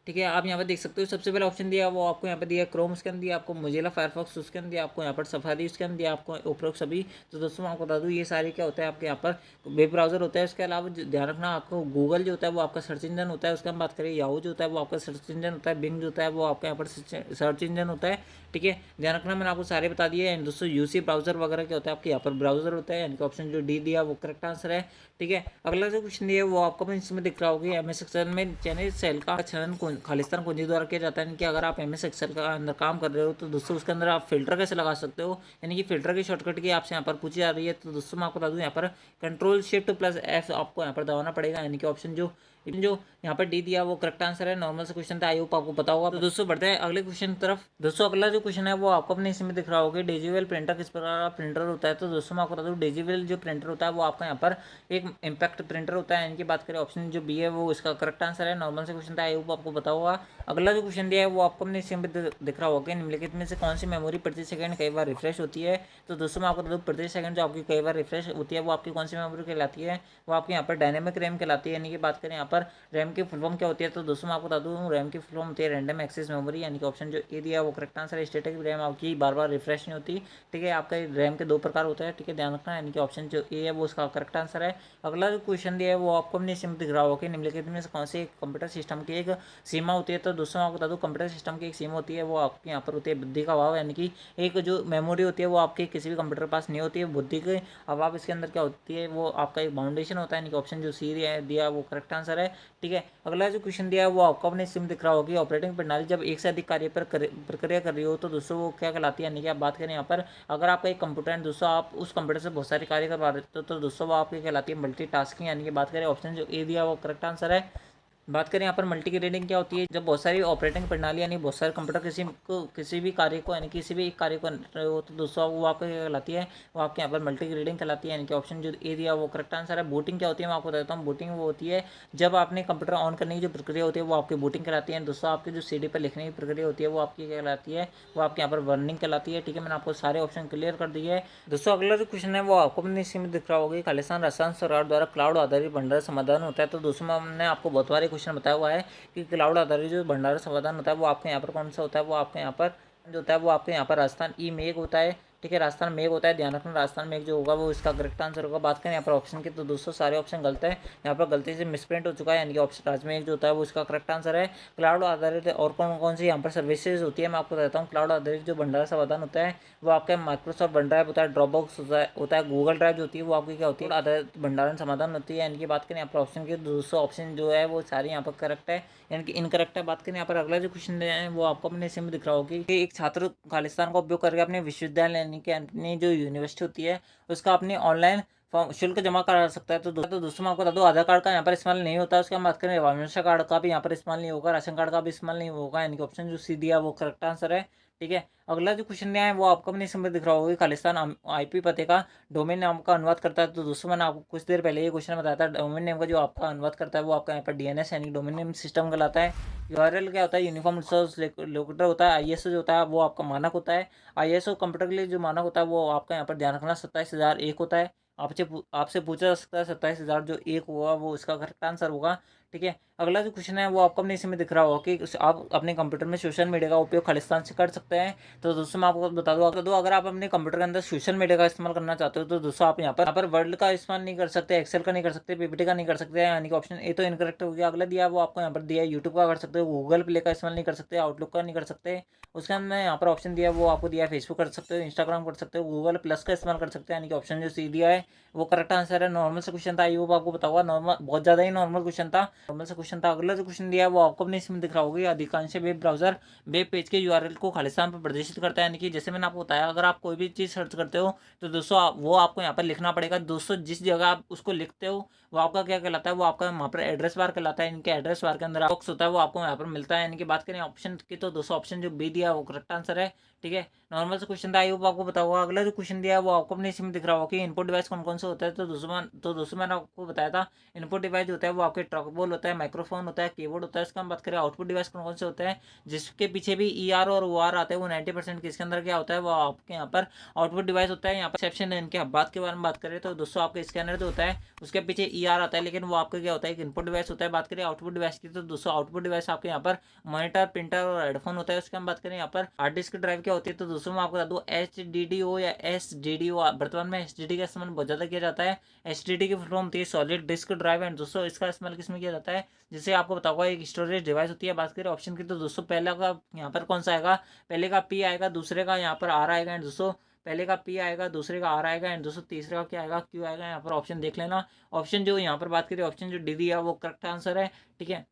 ठीक है। आप यहाँ पे देख सकते हो सबसे पहला ऑप्शन दिया वो आपको यहाँ पे दिया क्रोम, उसके अंदर दिया आपको मोजिला फायरफॉक्स, उसके अंदर दिया आपको यहाँ पर सफारी, उसके अंदर दिया आपको उपरोक्त सभी। तो दोस्तों मैं आपको बता दूँ ये सारे क्या होता है आपके यहाँ पर वेब ब्राउजर होता है। उसके अलावा ध्यान रखना आपको गूगल जो होता है वो आपका सर्च इंजन होता है, उसके हम बात करें याहू जो होता है वो आपका सर्च इंजन होता है, बिंग जो होता है वो आपका यहाँ पर सर्च इंजन होता है, ठीक है। ध्यान रखना मैंने आपको सारे बता दिए। एंड दोस्तों यूसी ब्राउजर वगैरह क्या होता है आपके यहाँ पर ब्राउजर होता है, यानी कि ऑप्शन जो डी दिया वो करेक्ट आंसर है, ठीक है। अगला जो क्वेश्चन दिया वो आपको इसमें दिख रहा होगा एमएस एक्सेल में चयनित सेल का चयन खालिस्तान कुंजी द्वारा किया जाता है, कि अगर आप एमएस एक्सेल का अंदर काम कर रहे हो तो दोस्तों उसके अंदर आप फिल्टर कैसे लगा सकते हो, यानी कि फिल्टर की शॉर्टकट की आपसे यहाँ पर पूछी जा रही है। तो दोस्तों मैं आपको बता दूँ यहाँ पर कंट्रोल शिफ्ट प्लस एफ आपको यहाँ पर दबाना पड़ेगा, यानी कि ऑप्शन जो यहाँ पर डी दिया वो करेक्ट आंसर है। नॉर्मल से क्वेश्चन था आई होप आपको पता होगा। तो दोस्तों बढ़ते हैं अगले क्वेश्चन की तरफ। दोस्तों अगला जो क्वेश्चन है वो आपको अपने इसमें दिख रहा होगा डेजीवेल प्रिंटर किस प्रकार का प्रिंटर होता है, तो दोस्तों मैं आपको बता दूँ डेजीवेल जो प्रिंटर होता है वो आपका यहाँ पर एक इम्पैक्ट प्रिंटर होता है, इनकी बात करें ऑप्शन जो बी है वो इसका करेक्ट आंसर है। नॉर्मल से क्वेश्चन था आई होप आपको पता होगा। अगला जो क्वेश्चन दिया है वो आपको अपने इसमें दिख रहा होगा निम्नलिखित में से कौन सी मेमोरी प्रति सेकंड कई बार रिफ्रेश होती है, तो दोस्तों मैं आपको बता दूँ प्रति सेकंड जो आपकी कई बार रिफ्रेश होती है वो आपकी कौन सी मेमोरी कहलाती है, वो आपके यहाँ पर डायनेमिक रैम कहलाती है। यानी कि बात करें यहाँ पर रैम की फुल फॉर्म क्या होती है, तो दोस्तों मैं आपको बता दूँ रैम की फुल फॉर्म होती है रैंडम एक्सेस मेमोरी, यानी कि ऑप्शन जो ए दिया वो करेक्ट आंसर है। स्टैटिक रैम आपकी बार बार रिफ्रेश नहीं होती, ठीक है। आपका रैम के दो प्रकार होते हैं, ठीक है, ध्यान रखना, यानी कि ऑप्शन जो ए है वो उसका करेक्ट आंसर है। अगला जो क्वेश्चन दिया है वो आपको अपने इसमें दिख रहा होगा कि निम्नलिखित में से कौन से कंप्यूटर सिस्टम की एक सीमा होती है, तो दोस्तों आपको बता दूँ कंप्यूटर सिस्टम की एक सीमा होती है वो आपके यहाँ पर होती है बुद्धि का अभाव, यानी कि एक जो मेमोरी होती है वो आपके किसी भी कंप्यूटर के पास नहीं होती है, बुद्धि के अभाव इसके अंदर क्या होती है वो आपका एक बाउंडेशन होता है, यानी कि ऑप्शन जो सी दिया वो करेक्ट आंसर है, ठीक है। अगला जो क्वेश्चन दिया है वो आपको अपने इसमें दिख रहा होगा कि ऑपरेटिंग प्रणाली जब एक से अधिक कार्य पर प्रक्रिया कर रही हो तो दोस्तों वो क्या कहलाती है, यानी कि आप बात करें यहाँ पर अगर आपका एक कंप्यूटर है दोस्तों आप उस कंप्यूटर से बहुत सारे कार्य करवा रहे हो तो दोस्तों वो आपकी कहलाती है मल्टीटास्किंग, यानी कि बात करें ऑप्शन जो ए दिया वो करेक्ट आंसर है। बात करें यहाँ पर मल्टी ग्रेडिंग क्या होती है, जब बहुत सारी ऑपरेटिंग प्रणाली यानी बहुत सारे कंप्यूटर किसी भी कार्य को यानी किसी भी एक कार्य को कर रहे हो तो दोस्तों वो आपको क्या कहलाती है, वो आपके यहाँ पर मल्टी ग्रेडिंग कहलाती है। यानी कि ऑप्शन जो ए दिया वो करेक्ट आंसर है। बूटिंग क्या होती है मैं आपको बताता हूँ। बूटिंग वो होती है जब आपने कंप्यूटर ऑन करने की जो प्रक्रिया होती है वो आपकी बूटिंग कहलाती है। दोस्तों आपकी जो CD पर लिखने की प्रक्रिया होती है वो आपकी क्या कहलाती है, वो आपके यहाँ पर वर्निंग कहलाती है। ठीक है, मैंने आपको सारे ऑप्शन क्लियर कर दिए है। दोस्तों अगला जो क्वेश्चन है वो आपको अपनी स्क्रीन में दिख रहा होगा। खालिस्तान राजस्थान सरकार द्वारा क्लाउड आधारित भंडार समाधान होता है। तो दोस्तों हमने आपको बहुत बार क्वेश्चन बताया हुआ है कि क्लाउड आधारित जो भंडार समाधान होता है वो आपके यहाँ पर कौन सा होता है, वो आपके यहाँ पर जो होता है वो आपके यहाँ पर राजस्थान ई मेघ होता है। ठीक है, राजस्थान मेघ होता है, ध्यान रखना राजस्थान मेघ जो होगा वो इसका करेक्ट आंसर होगा। बात करें यहाँ पर ऑप्शन की तो दोस्तों सारे ऑप्शन गलत है, यहाँ पर गलती से मिसप्रिंट हो चुका है, यानी कि ऑप्शन राजमेघ जो होता है वो इसका करेक्ट आंसर है। क्लाउड आधारित और कौन कौन सी यहाँ पर सर्विसेज होती है मैं आपको बताता हूँ। क्लाउड आधारित जो भंडार समाधान होता है वो आपका माइक्रोसॉफ्ट वन ड्राइव होता है, ड्रॉपबॉक्स होता है, गूगल ड्राइव जो होती है वो आपकी क्या होती है, आधारित भंडारण समाधान होती है। यानी कि बात करें यहाँ पर ऑप्शन की दोस्तों ऑप्शन जो है वो सारी यहाँ पर करेक्ट है, यानी कि इनकरेक्ट है। बात करें यहाँ पर अगला जो क्वेश्चन है वो आपको अपने इसमें दिख रहा होगा कि एक छात्र खालिस्तान का उपयोग करके अपने विश्वविद्यालय यानी कि अपनी जो यूनिवर्सिटी होती है उसका अपनी ऑनलाइन फॉर्म शुल्क जमा करा सकता है। तो दोस्तों मैं आपको बता दूं आधार कार्ड का यहाँ पर इस्तेमाल नहीं होता है। उसके हम बात करें वामनशा कार्ड का भी यहाँ पर इस्तेमाल नहीं होगा, राशन कार्ड का भी इस्तेमाल नहीं होगा, यानी कि ऑप्शन जो सी दिया वो करेक्ट आंसर है। ठीक है, अगला जो क्वेश्चन है वो आपको अपने इसमें दिख रहा होगा। खालिस्तान IP पते का डोमेन नाम का अनुवाद करता है। तो दोस्तों मैंने आपको कुछ देर पहले ये क्वेश्चन बताया था, डोमेन नेम का जो आपका अनुवाद करता है वो आपका यहाँ पर DNS यानी डोमेन नेम सिस्टम कहलाता है। URL क्या होता है, यूनिफॉर्म रिसोर्स लोकेटर होता है। ISO जो होता है वो आपका मानक होता है। ISO कंप्यूटर के लिए जो मानक होता है वो आपका यहाँ पर ध्यान रखना 27001 होता है। आपसे पूछा जा सकता है 27001 जो एक होगा वो इसका करेक्ट आंसर होगा। ठीक है, अगला जो क्वेश्चन है वो आपको अपने इसमें दिख रहा होगा कि आप अपने कंप्यूटर में सोशल मीडिया का उपयोग खालिस्तान से कर सकते हैं। तो दोस्तों मैं आपको बता दूं अगर आप अपने कंप्यूटर के अंदर सोशल मीडिया का इस्तेमाल करना चाहते हो तो दोस्तों आप यहाँ पर वर्ड का इस्तेमाल नहीं कर सकते, एक्सेल का नहीं कर सकते, PPT का नहीं कर सकते, यानी कि ऑप्शन ए तो इनकरेक्ट हो गया। अगला दिया वो आपको यहाँ पर दिया है यूट्यूब का कर सकते हो, गूगल प्ले का इस्तेमाल नहीं कर सकते, आउटलुक का नहीं कर सकते। उसके अंदर यहाँ पर ऑप्शन दिया वो आपको दिया है फेसबुक कर सकते हो, इंस्टाग्राम कर सकते हो, गूगल प्लस का इस्तेमाल कर सकते हैं, यानी कि ऑप्शन जो सी दिया है वो करेक्ट आंसर है। नॉर्मल से क्वेश्चन था, आई होप आपको पता होगा, नॉर्मल बहुत ज़्यादा ही नॉर्मल क्वेश्चन था, नॉर्मल से क्वेश्चन था। अगला जो क्वेश्चन दिया है वो आपको अपने इसमें दिख रहा होगा। अधिकांश वेब ब्राउजर वेब पेज के URL को खालिस्तान पर प्रदर्शित करता है, यानी कि जैसे मैंने आपको बताया अगर आप कोई भी चीज़ सर्च करते हो तो दोस्तों वो आपको यहाँ पर लिखना पड़ेगा। दोस्तों जिस जगह आप उसको लिखते हो वो आपका क्या कहलाता है, वो आपका वहाँ पर एड्रेस बार कहलाता है। इनके एड्रेस बार के अंदर बॉक्स होता है वो आपको यहाँ पर मिलता है। यानी कि बात करें ऑप्शन की तो दोस्तों ऑप्शन जो बी दिया वो करेक्ट आंसर है। ठीक है, नॉर्मल से क्वेश्चन था, आई होप आपको पता होगा। अगला जो क्वेश्चन दिया है वो आपको अपने इसमें दिख रहा होगा कि इनपुट डिवाइस कौन कौन से होता है। तो दोस्तों मैंने आपको बताया था इनपुट डिवाइस होता है वो आपके ट्रकबॉल होता है, माइक्रोफोन होता है, कीबोर्ड होता है। इसका हम बात करें आउटपुट डिवाइस कौन कौन से होते हैं जिसके पीछे भी ER और OR आते हैं, वो 90% किसके अंदर क्या होता है, वो आपके यहाँ पर आउटपुट डिवाइस होता है। यहाँ पर एक्सेप्शन है इनके बात के बारे में बात करें तो दोस्तों आपके स्कैनर जो होता है उसके पीछे ER आता है, लेकिन वो आपका क्या होता है एक इनपुट डिवाइस होता है। बात करें आउटपुट डिवाइस की तो दोस्तों आउटपुट डिवाइस आपके यहाँ पर मॉनिटर, प्रिंटर और हेडफोन होता है। उसके हम बात करें यहाँ पर हार्ड डिस्क ड्राइव क्या होती है तो दोस्तों मैं आपको बता दूँ HDDO या SDDO, वर्तमान में HDD का इस्तेमाल बहुत ज़्यादा किया जाता है। HDD की फुल फॉर्म होती है सॉलिड डिस्क ड्राइव, एंड दोस्तों इसका इस्तेमाल किसमें किया जाता है, जिसे आपको पता होगा एक स्टोरेज डिवाइस होती है। बात करें ऑप्शन की तो दोस्तों पहला का यहाँ पर कौन सा आएगा, पहले का P आएगा, दूसरे का यहाँ पर R आएगा, एंड दोस्तों पहले का P आएगा, दूसरे का R आएगा, एंड दोस्तों तीसरे का क्या आएगा, Q आएगा। यहाँ पर ऑप्शन देख लेना, ऑप्शन जो यहाँ पर बात करें ऑप्शन जो D दिया है वो करेक्ट आंसर है। ठीक है,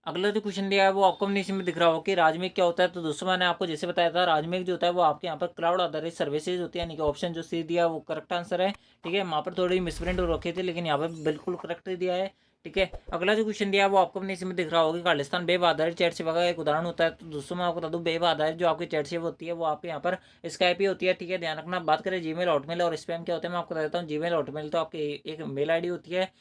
अगला जो क्वेश्चन दिया है वो आपको अपने इसी में दिख रहा हो कि राजमेघ क्या होता है। तो दोस्तों मैंने आपको जैसे बताया था राजमेघ जो होता है वो आपके यहाँ पर क्लाउड आधारित सर्विसेज होती है, यानी कि ऑप्शन जो सी दिया है वो करेक्ट आंसर है। ठीक है, वहाँ पर थोड़ी मिसप्रिंट हो रखी थी लेकिन यहाँ पर बिल्कुल करेक्ट दिया है। ठीक है, अगला जो क्वेश्चन दिया है वो आपको अपने इसमें दिख रहा होगा कि खालिस्तान वेब आधारित चैट सेवा का एक उदाहरण होता है। तो दोस्तों मैं आपको बता दूं वेब आधारित जो आपकी चैट सेवा होती है वो आपके यहाँ पर स्काइप ही होती है। ठीक है, ध्यान रखना। बात करें जीमेल, हॉटमेल और स्पैम क्या होता है मैं आपको बता देता हूँ। जीमेल, हॉटमेल तो आपकी एक मेल ID होती है।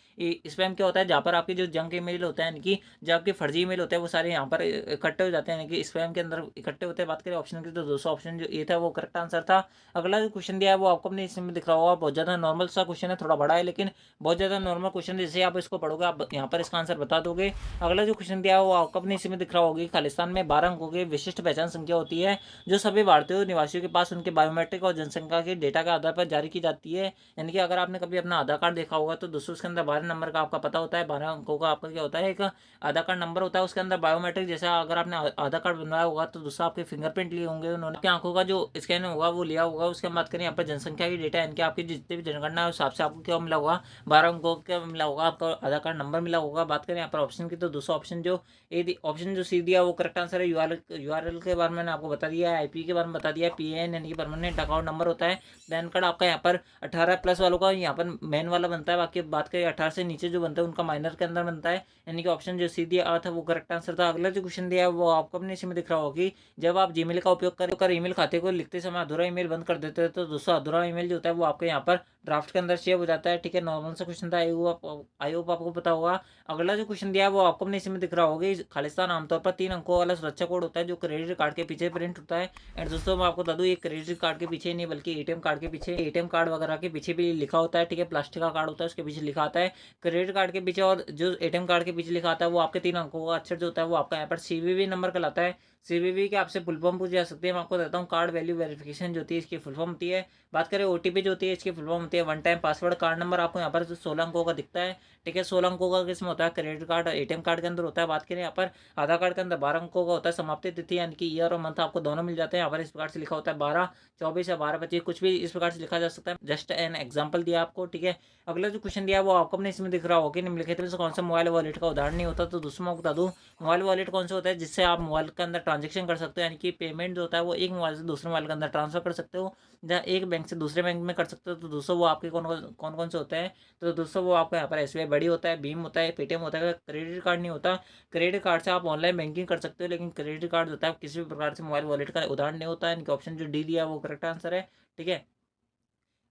स्पैम क्या होता है, जहाँ पर आपके जो जंक ईमेल होता है यानी कि जो आपके फर्जी ईमेल होते हैं वो सारे यहाँ पर इकट्ठे हो जाते हैं, यानी कि स्पैम के अंदर इकट्ठे होते हैं। बात करें ऑप्शन की तो दोस्तों ऑप्शन जो ए था वो करेक्ट आंसर था। अगला जो क्वेश्चन दिया है वो आपको अपने इसमें दिख रहा होगा, बहुत ज़्यादा नॉर्मल सा क्वेश्चन है, थोड़ा बड़ा है लेकिन बहुत ज़्यादा नॉर्मल क्वेश्चन, जैसे आप इसको पढ़ोगे आप यहाँ पर इसका आंसर बता दोगे। अगला जो क्वेश्चन दिया है वो आपको अपने इसमें दिख रहा होगा, खालिस्तान में 12 अंकों की विशिष्ट पहचान संख्या होती है जो सभी भारतीय निवासियों के पास उनके बायोमेट्रिक और जनसंख्या के डेटा के आधार पर जारी की जाती है। यानी कि अगर आपने कभी अपना आधार कार्ड देखा होगा तो दोस्तों उसके अंदर 12 नंबर का आपका पता होता है, 12 अंकों का आपका क्या होता है, एक आधार कार्ड नंबर होता है। उसके अंदर बायोमेट्रिक जैसा अगर आपने आधार कार्ड बनवाया होगा तो दोस्तों आपके फिंगरप्रिंट लिए होंगे उन्होंने, आपकी आंखों का जो स्कैन होगा वो लिया होगा। उसके बात करें यहाँ पर जनसंख्या की डेटा, यानी कि आपकी जितनी भी जनगणना है उस हिसाब से आपको क्या मिला होगा, 12 अंकों का मिला होगा आपका आधार कार्ड नंबर मिला होगा। बात करें यहाँ पर ऑप्शन की, तो दोस्तों ऑप्शन जो सी दिया वो करेक्ट आंसर है। यूआरएल के बारे में मैंने आपको बता दिया है, आईपी के बारे में बता दिया है, पीएन यानी कि परमानेंट अकाउंट नंबर होता है। पैन कार्ड आपका यहाँ पर 18+ वालों का यहाँ पर मेन वाला बनता है। बाकी बात करें 18 से नीचे जो बनता है उनका माइनर के अंदर बनता है, यानी कि ऑप्शन जो सी दिया था वो करेक्ट आंसर था। अगला जो क्वेश्चन दिया है वो आपको अपने इसमें दिख रहा होगा कि जब आप जीमेल का उपयोग कर ईमेल खाते को लिखते समय अधूरा ईमेल बंद कर देते हैं तो दोस्तों अधूरा ईमेल जो होता है वो आपके यहाँ पर ड्राफ्ट के अंदर सेव हो जाता है। ठीक है, नॉर्मल सा क्वेश्चन था, आई होप आपको पता होगा। अगला जो क्वेश्चन दिया है वो आपको अपने इसमें दिख रहा होगा। खालिस्तान आमतौर पर 3 अंकों वाला सुरक्षा कोड होता है जो क्रेडिट कार्ड के पीछे प्रिंट होता है। एंड दोस्तों मैं आपको बता दूं, ये क्रेडिट कार्ड के पीछे नहीं बल्कि एटीएम कार्ड के पीछे, एटीएम कार्ड वगैरह के पीछे भी लिखा होता है। ठीक है, प्लास्टिक का कार्ड होता है उसके पीछे लिखा आता है क्रेडिट कार्ड के पीछे, और जो एटीएम कार्ड के पीछे लिखा आता है वो आपके 3 अंकों का अक्षर जो होता है वो आपका यहाँ पर सीवीवी नंबर कहलाता है। सीवीवी के आपसे फुल फॉर्म पूछी जा सकती है। मैं आपको देता हूँ, कार्ड वैल्यू वेरिफिकेशन जो होती है इसकी फुल फॉर्म होती है। बात करें ओटीपी जो होती है इसकी फुल फॉर्म होती है one time password. Card number आपको यहाँ पर 16 अंकों का दिखता है। ठीक है, 16 अंकों का किसमें होता है, क्रेडिट कार्ड एटीएम कार्ड के अंदर होता है। बात करें यहाँ पर आधार कार्ड के अंदर 12 अंकों का होता है। समाप्ति तिथि यानी कि ईयर और मंथ आपको दोनों मिल जाते हैं। यहाँ पर इस प्रकार से लिखा होता है 12/24 या 12/25, कुछ भी इस प्रकार से लिखा जा सकता है। जस्ट एन एग्जाम्पल दिया आपको। ठीक है, अगला जो क्वेश्चन दिया वो आपको अपने इसमें दिख रहा होगा कि निम्नलिखित में से कौन सा मोबाइल वॉलेट का उदाहरण नहीं होता। तो दोस्तों मैं बता दूं, मोबाइल वॉलेट कौन सा होता है जिससे आप मोबाइल के अंदर ट्रांजेक्शन कर सकते हो, यानी कि पेमेंट जो होता है वो एक मोबाइल से दूसरे मोबाइल के अंदर ट्रांसफर कर सकते हो, जहाँ एक बैंक से दूसरे बैंक में कर सकते हो। तो दोस्तों वो आपके कौन कौन से होते हैं, तो दोस्तों वो आपको यहाँ पर एसबीआई बड़ी होता है, भीम होता है, पेटीएम होता है। क्रेडिट कार्ड नहीं होता। क्रेडिट कार्ड से आप ऑनलाइन बैंकिंग कर सकते हो, लेकिन क्रेडिट कार्ड होता है किसी भी प्रकार से मोबाइल वॉलेट का उदाहरण नहीं होता है। इनका ऑप्शन जो डी दिया है वो करेक्ट आंसर है। ठीक है,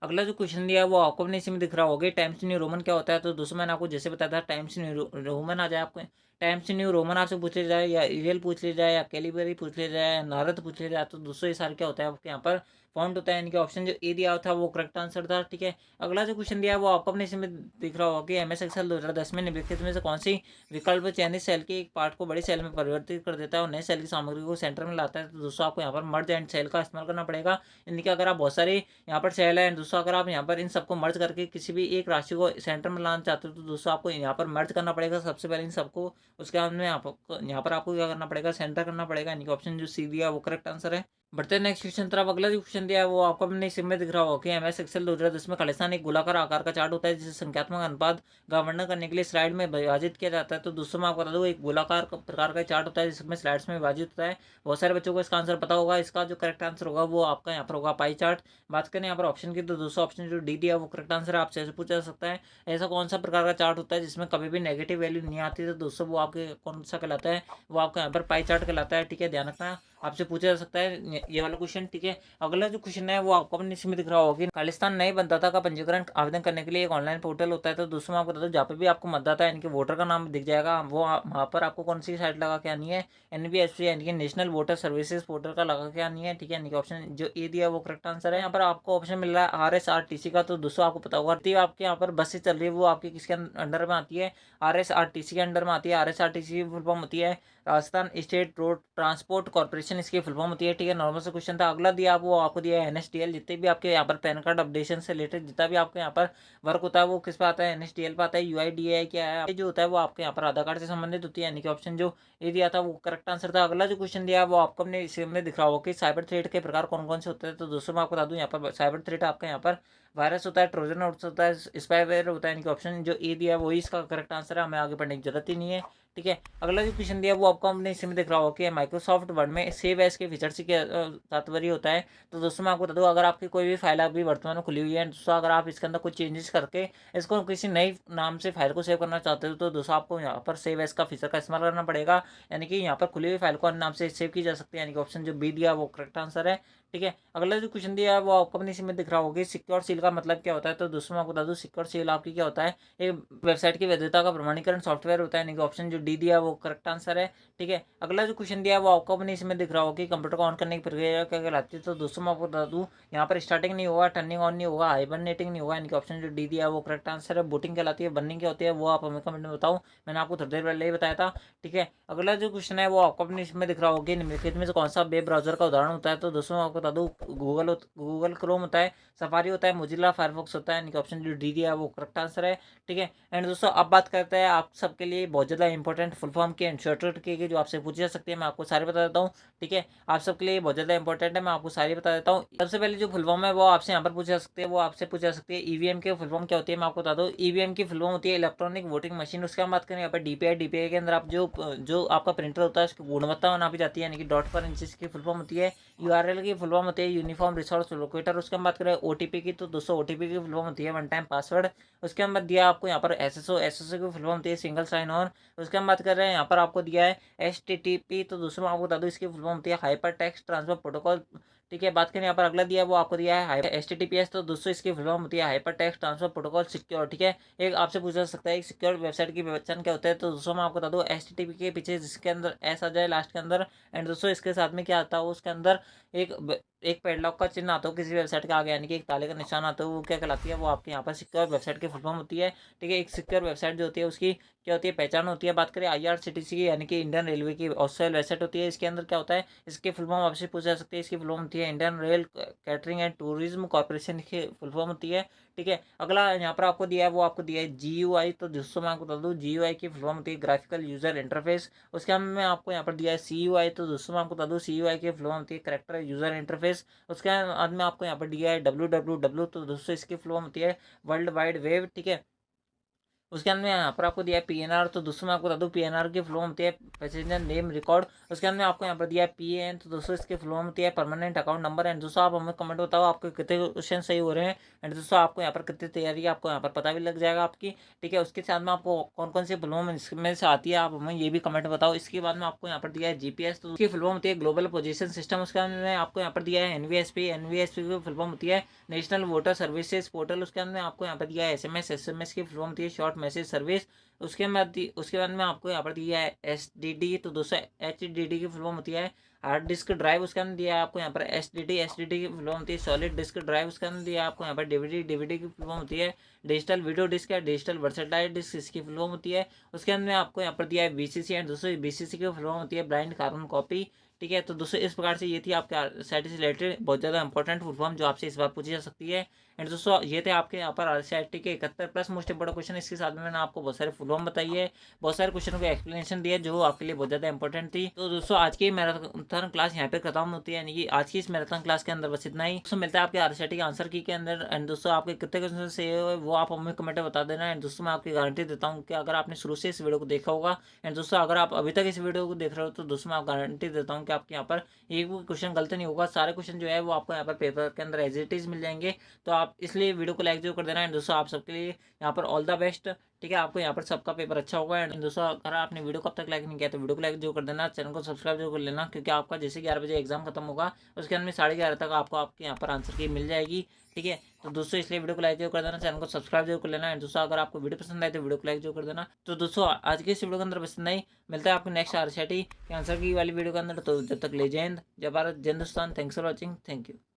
अगला जो क्वेश्चन दिया है वो आपको अपने इसी में दिख रहा होगा। टाइम्स न्यू रोमन क्या होता है, तो दोस्तों मैंने आपको जैसे बताया था, टाइम्स न्यू रोमन आ जाए आपको, टाइम्स न्यू रोमन आपसे पूछ लिया जाए, या इरियल पूछ लिया जाए, या कैलिबरी पूछ लिया जाए, या नारद पूछ लिया जाए, तो दोस्तों ये सारे क्या होता है आपके यहाँ पर फॉन्ट होता है। इनके ऑप्शन जो ए दिया था वो करेक्ट आंसर था। ठीक है, अगला जो क्वेश्चन दिया है वो आपको अपने इसमें दिख रहा होगा कि एमएस एक्सेल 2010 में निम्नलिखित में से कौन सी विकल्प चयनित सेल के एक पार्ट को बड़ी सेल में परिवर्तित कर देता है और नए सेल की सामग्री को सेंटर में लाता है। तो दोस्तों आपको यहाँ पर मर्ज एंड सेल का इस्तेमाल करना पड़ेगा। इनके अगर आप बहुत सारे यहाँ पर सेल है, दोस्तों अगर आप यहाँ पर इन सबको मर्ज करके किसी भी एक राशि को सेंटर में लाना चाहते हो तो दोस्तों आपको यहाँ पर मर्ज करना पड़ेगा सबसे पहले इन सबको। उसके बाद में यहाँ पर आपको क्या करना पड़ेगा, सेंटर करना पड़ेगा। इनके ऑप्शन जो सी दिया वो करेक्ट आंसर है। बढ़ते हैं नेक्स्ट क्वेश्चन तरफ। अगला जो क्वेश्चन दिया है वो आपको अपने सिम में दिख रहा होगा कि एमएस एक्सेल 2010 में खालिस्तान एक गोलाकार आकार का चार्ट होता है जिसे संख्यात्मक अनुपात का वर्णन करने के लिए स्लाइड में विभाजित किया जाता है। तो दोस्तों मैं आपको बता दूं, एक गोलाकार प्रकार का चार्ट होता है जिसमें स्लाइड्स में विभाजित होता है। बहुत सारे बच्चों को इसका आंसर पता होगा। इसका जो करेक्ट आंसर होगा वो आपका यहाँ पर होगा पाई चार्ट। बात करें यहाँ पर ऑप्शन की, तो दोस्तों ऑप्शन जो डी दिया वो करेक्ट आंसर है। आपसे ऐसे पूछा जा सकता है ऐसा कौन सा प्रकार का चार्ट होता है जिसमें कभी भी नेगेटिव वैल्यू नहीं आती। तो दोस्तों वो आपके कौन सा कहलाता है, वो आपका यहाँ पर पाई चार्ट कहलाता है। ठीक है, ध्यान रखना, आपसे पूछा जा सकता है ये वाला क्वेश्चन। ठीक है, अगला जो क्वेश्चन है वो आपको अपने इसमें दिख रहा होगा कि खालिस्तान नए मतदाता का पंजीकरण आवेदन करने के लिए एक ऑनलाइन पोर्टल होता है। तो दोस्तों मैं आपको बता दूं, जहाँ पे भी आपको मतदाता यानी कि वोटर का नाम दिख जाएगा वो वहाँ पर आपको कौन सी साइट लगा के आनी है, एनवीएसपी यानी कि नेशनल वोटर सर्विसेज पोर्टल का लगा के आनी है। ठीक है, यानी कि ऑप्शन जो ए दिया है वो करेक्ट आंसर है। यहाँ पर आपको ऑप्शन मिल रहा है आरएसआरटीसी का। तो दोस्तों आपको पता होगा आपके यहाँ पर बसें चल रही है वो आपके किसके अंडर में आती है, आरएसआरटीसी के अंडर में आती है। आरएसआरटीसी की फुल फॉर्म होती है Rajasthan state road transport corporation, इसकी फुल फॉर्म होती है। ठीक है, नॉर्मल सा क्वेश्चन था। अगला दिया वो आपको दिया है एनएसडीएल। जितने भी आपके यहाँ पर पैन कार्ड अपडेशन से रिलेटेड जितना भी आपके यहाँ पर वर्क होता है वो किस पे आता है, एनएसडीएल पे आता है। यूआईडीएआई क्या है, ये जो होता है वो आपके यहाँ पर आधार कार्ड से संबंधित होती है। यानी कि ऑप्शन जो ये दिया था वो करेक्ट आंसर था। अगला जो क्वेश्चन दिया वो आपको अपने इसी में दिख रहा होगा कि साइबर थ्रेट के प्रकार कौन कौन से होते हैं। तो दोस्तों मैं आपको बता दूं, यहाँ पर साइबर थ्रेट आपका यहाँ पर वायरस होता है, ट्रोजन होता है, स्पाईवेयर होता है। इनके ऑप्शन जो ए दिया है वही इसका करेक्ट आंसर है, हमें आगे बढ़ने की जरूरत ही नहीं है। ठीक है, अगला जो क्वेश्चन दिया वो आपको हमने इसमें दिख रहा होगा कि माइक्रोसॉफ्ट वर्ड में सेव एज के फीचर से क्या तात्पर्य होता है। तो दोस्तों मैं आपको बता दूं, अगर आपकी कोई भी फाइल अभी वर्तमान में खुली हुई है, दोस्तों अगर आप इसके अंदर कुछ चेंजेस करके इसको किसी नई नाम से फाइल को सेव करना चाहते हो तो दोस्तों आपको यहाँ पर सेव एज का फीचर का इस्तेमाल करना पड़ेगा। यानी कि यहाँ पर खुली हुई फाइल को अन्य नाम से सेव की जा सकती है। यानी कि ऑप्शन जो बी दिया वो करेक्ट आंसर है। ठीक है, अगला जो क्वेश्चन दिया है वो आपको अपनी इसमें दिख रहा होगा सिक्योर सील का मतलब क्या होता है। तो दोस्तों मैं आपको बता दूं, सिक्योर सील आपकी क्या होता है, एक वेबसाइट की वैधता का प्रमाणीकरण सॉफ्टवेयर होता है। यानी कि ऑप्शन जो डी दिया है वो करेक्ट आंसर है। ठीक है, अगला जो क्वेश्चन दिया है वो आपको अपने इसमें दिख रहा होगा कि कंप्यूटर को ऑन करने की प्रक्रिया क्या कहलाती है। तो दोस्तों मैं आपको बता दूं, यहाँ पर स्टार्टिंग नहीं होगा, टर्निंग ऑन नहीं होगा, हाइबरनेटिंग नहीं होगा। यानी कि ऑप्शन जो डी दिया है वो करेक्ट आंसर है। बूटिंग कहलाती है, बर्निंग क्या होती है वो आप हमें कमेंट में बताओ, मैंने आपको थोड़ी देर पहले ही बताया था। ठीक है, अगला जो क्वेश्चन है वो आपको अपने इसमें दिख रहा होगा निम्नलिखित में से कौन सा वेब ब्राउजर का उदाहरण होता है। तो दोस्तों आपको बता दूँ गूगल क्रोम होता है, सफारी होता है, मोजिल्ला फायरफॉक्स होता है, यानी कि ऑप्शन जो डी दिया है वो करेक्ट आंसर है। ठीक है। एंड दोस्तों अब बात करते हैं आप सबके लिए बहुत ज़्यादा इंपॉर्टेंट फुल फॉर्म की एंड शॉर्टकट की जो आपसे पूछी जा सकती है, मैं आपको सारे बता देता हूँ। ठीक है। आप सबके लिए बहुत ज़्यादा इंपॉर्टेंट है, मैं आपको सारी बता देता हूँ। सबसे पहले जो फुल फॉर्म है वो आपसे यहाँ पर पूछी जा सकती है, वो आपसे पूछी जा सकती है ईवीएम की फुल फॉर्म क्या होती है, मैं आपको बता दूँ। ईवीएम की फुल फॉर्म होती है इलेक्ट्रॉनिक वोटिंग मशीन। उसके हम बात करें यहाँ पर डीपीआई के अंदर आप जो आपका प्रिंटर होता है उसकी गुणवत्ता नापी जाती है, यानी कि डॉट पर इंचेस की फुल फॉर्म होती है। यूआरएल की फुल फॉर्म होती है यूनिफॉर्म रिसोर्स लोकेटर। उसके हम बात करें ओटीपी की, तो दोस्तों ओटीपी की फुल फॉर्म होती है वन टाइम पासवर्ड। उसके हम दिया आपको यहाँ पर एसएसओ की फुल फॉर्म होती है सिंगल साइन ऑन। उसके हम बात कर रहे हैं यहाँ पर आपको दिया है एचटीटीपी, तो दूसरे में आपको बता दूँ इसकी फुल फॉर्म होती है हाइपर टेक्स्ट ट्रांसफर प्रोटोकॉल। ठीक है। बात करें यहाँ पर अगला दिया है वो आपको दिया है HTTPS, तो दोस्तों इसकी फुल फॉर्म होती है hyper text transfer protocol secure. ठीक है। एक आपसे पूछा जा सकता है एक सिक्योर वेबसाइट की पहचान क्या होता है, तो दोस्तों मैं आपको बता दूँ HTTP के पीछे जिसके अंदर एस आ जाए लास्ट के अंदर, एंड दोस्तों इसके साथ में क्या आता है उसके अंदर एक एक पैडलॉक का चिन्ह आता है किसी वेबसाइट के आगे, यानी कि एक ताले का निशान आता है, वो क्या कहलाती है, वो आपके यहाँ पर सिक्योर वेबसाइट की फुल फॉर्म होती है। ठीक है। एक सिक्योर वेबसाइट जो होती है उसकी क्या होती है, पहचान होती है। बात करें IRCTC की, यानी कि इंडियन रेलवे की ऑफिशियल वेबसाइट होती है, इसके अंदर क्या होता है, इसकी फुल फॉर्म आपसे पूछा जा सकती है। इसकी फुल फॉर्म होती है Indian rail catering and tourism corporation की फुल फॉर्म होती है। ठीक है। अगला यहाँ पर आपको दिया है वो आपको दिया है GUI, तो दोस्तों मैं आपको बता दूँ GUI की फुल फॉर्म होती है ग्राफिकल यूजर इंटरफेस। उसके में आपको यहाँ पर दिया है CUI, तो दोस्तों मैं आपको बता दूँ CUI की फुल फॉर्म होती है करेक्टर यूजर इंटरफेस। उसके बाद में आपको यहाँ पर दिया है WWW, तो दोस्तों इसकी फुल फॉर्म होती है वर्ल्ड वाइड वेब। ठीक है। उसके अंदर यहाँ पर आपको दिया है PNR, तो दोस्तों मैं आपको बता दूँ PNR की फुल फॉर्म होती है पैसेंजर नेम रिकॉर्ड। उसके अंदर आपको यहाँ पर दिया है PAN, तो दोस्तों इसकी फुल फॉर्म होती है परमानेंट अकाउंट नंबर। एंड दोस्तों आप हमें कमेंट बताओ आपके कितने क्वेश्चन सही हो रहे हैं, एंड दोस्तों आपको यहाँ पर कितनी तैयारी है आपको यहाँ पर पता भी लग जाएगा आपकी। ठीक है। उसके साथ में आपको कौन कौन सी फुल फॉर्म इसमें से आती है आप हमें ये भी कमेंट बताओ। इसके बाद में आपको यहाँ पर दिया है GPS, तो उसकी फुल फॉर्म होती है ग्लोबल पोजीशन सिस्टम। उसके अंदर आपको यहाँ पर दिया है NVSP की फुल फॉर्म होती है नेशनल वोटर सर्विसेज पोर्टल। उसके अंदर आपको यहाँ पर दिया है SMS की फुल फॉर्म होती है शॉर्ट मैसेज सर्विस। उसके बाद में आपको यहाँ पर दिया है SDD, तो दोस्तों HDD की फुल फॉर्म होती है हार्ड डिस्क ड्राइव। उसके अंदर दिया है आपको यहाँ पर SDD की फुल फॉर्म होती है सॉलिड डिस्क ड्राइव। उसके अंदर दिया है आपको यहाँ पर DVD की फुल फॉर्म होती है डिजिटल वीडियो डिस्क या डिजिटल वर्सेटाइल डिस्क, इसकी फुल फॉर्म होती है। उसके अंदर आपको यहाँ पर दिया है BCC, एंड दोस्तों BCC की फुल फॉर्म होती है ब्लाइंड कार्बन कॉपी। ठीक है। तो दोस्तों इस प्रकार से ये थी आपके सेट से रिलेटेड बहुत ज़्यादा इंपॉर्टेंट फुल फॉर्म जो आपसे इस बार पूछी जा सकती है। एंड दोस्तों ये थे आपके यहाँ पर RCRT के 71 प्लस मोस्ट इंपोर्टेंट क्वेश्चन। इसके साथ में मैंने आपको बहुत सारे फुल फॉर्म बताई है, बहुत सारे क्वेश्चनों को एक्सप्लेनेशन दिया जो आपके लिए बहुत ज़्यादा इंपॉर्टेंट थी। तो दोस्तों आज की मैराथन क्लास यहाँ पे खत्म होती है, यानी कि आज की इस मैराथन क्लास के अंदर बस इतना ही। दोस्तों मिलता है आपके RCRT के आंसर की के अंदर, एंड दोस्तों आपके कितने क्वेश्चन से वो आप हमें कमेंट में बता देना। एंड दोस्तों मैं आपकी गारंटी देता हूँ कि अगर आपने शुरू से इस वीडियो को देखा होगा, एंड दोस्तों अगर आप अभी तक इस वीडियो को देख रहे हो, तो दोस्तों मैं आप गारंटी देता हूँ कि आपके यहाँ पर एक भी क्वेश्चन गलत नहीं होगा। सारे क्वेश्चन जो है वो आपको यहाँ पर पेपर के अंदर एज इट इज मिल जाएंगे। तो आप इसलिए वीडियो को लाइक जरूर कर देना। एंड दोस्तों आप सबके लिए यहाँ पर ऑल द बेस्ट। ठीक है। आपको यहाँ पर सबका पेपर अच्छा होगा। एंड दोस्तों अगर आपने वीडियो को अब तक लाइक नहीं किया तो वीडियो को लाइक जरूर कर देना, चैनल को सब्सक्राइब जरूर कर लेना, क्योंकि आपका जैसे 11 बजे एग्जाम खत्म होगा उसके अंदर 11:30 तक आपको आपके यहाँ पर आंसर की मिल जाएगी। ठीक है। तो दोस्तों इसलिए वीडियो को लाइक जरूर कर देना, चैनल को सब्सक्राइब जरूर कर लेना। एंड दोस्तों अगर आपको वीडियो पसंद आए तो वीडियो को लाइक जरूर कर देना। तो दोस्तों आज की इस वीडियो के अंदर बस इतना ही। मिलता है आपको नेक्स्ट RCRT के आंसर की वाली वीडियो के अंदर। तो जब तक ले जय हिंद, जय भारत, जय Hindustan. Thanks for watching. Thank you.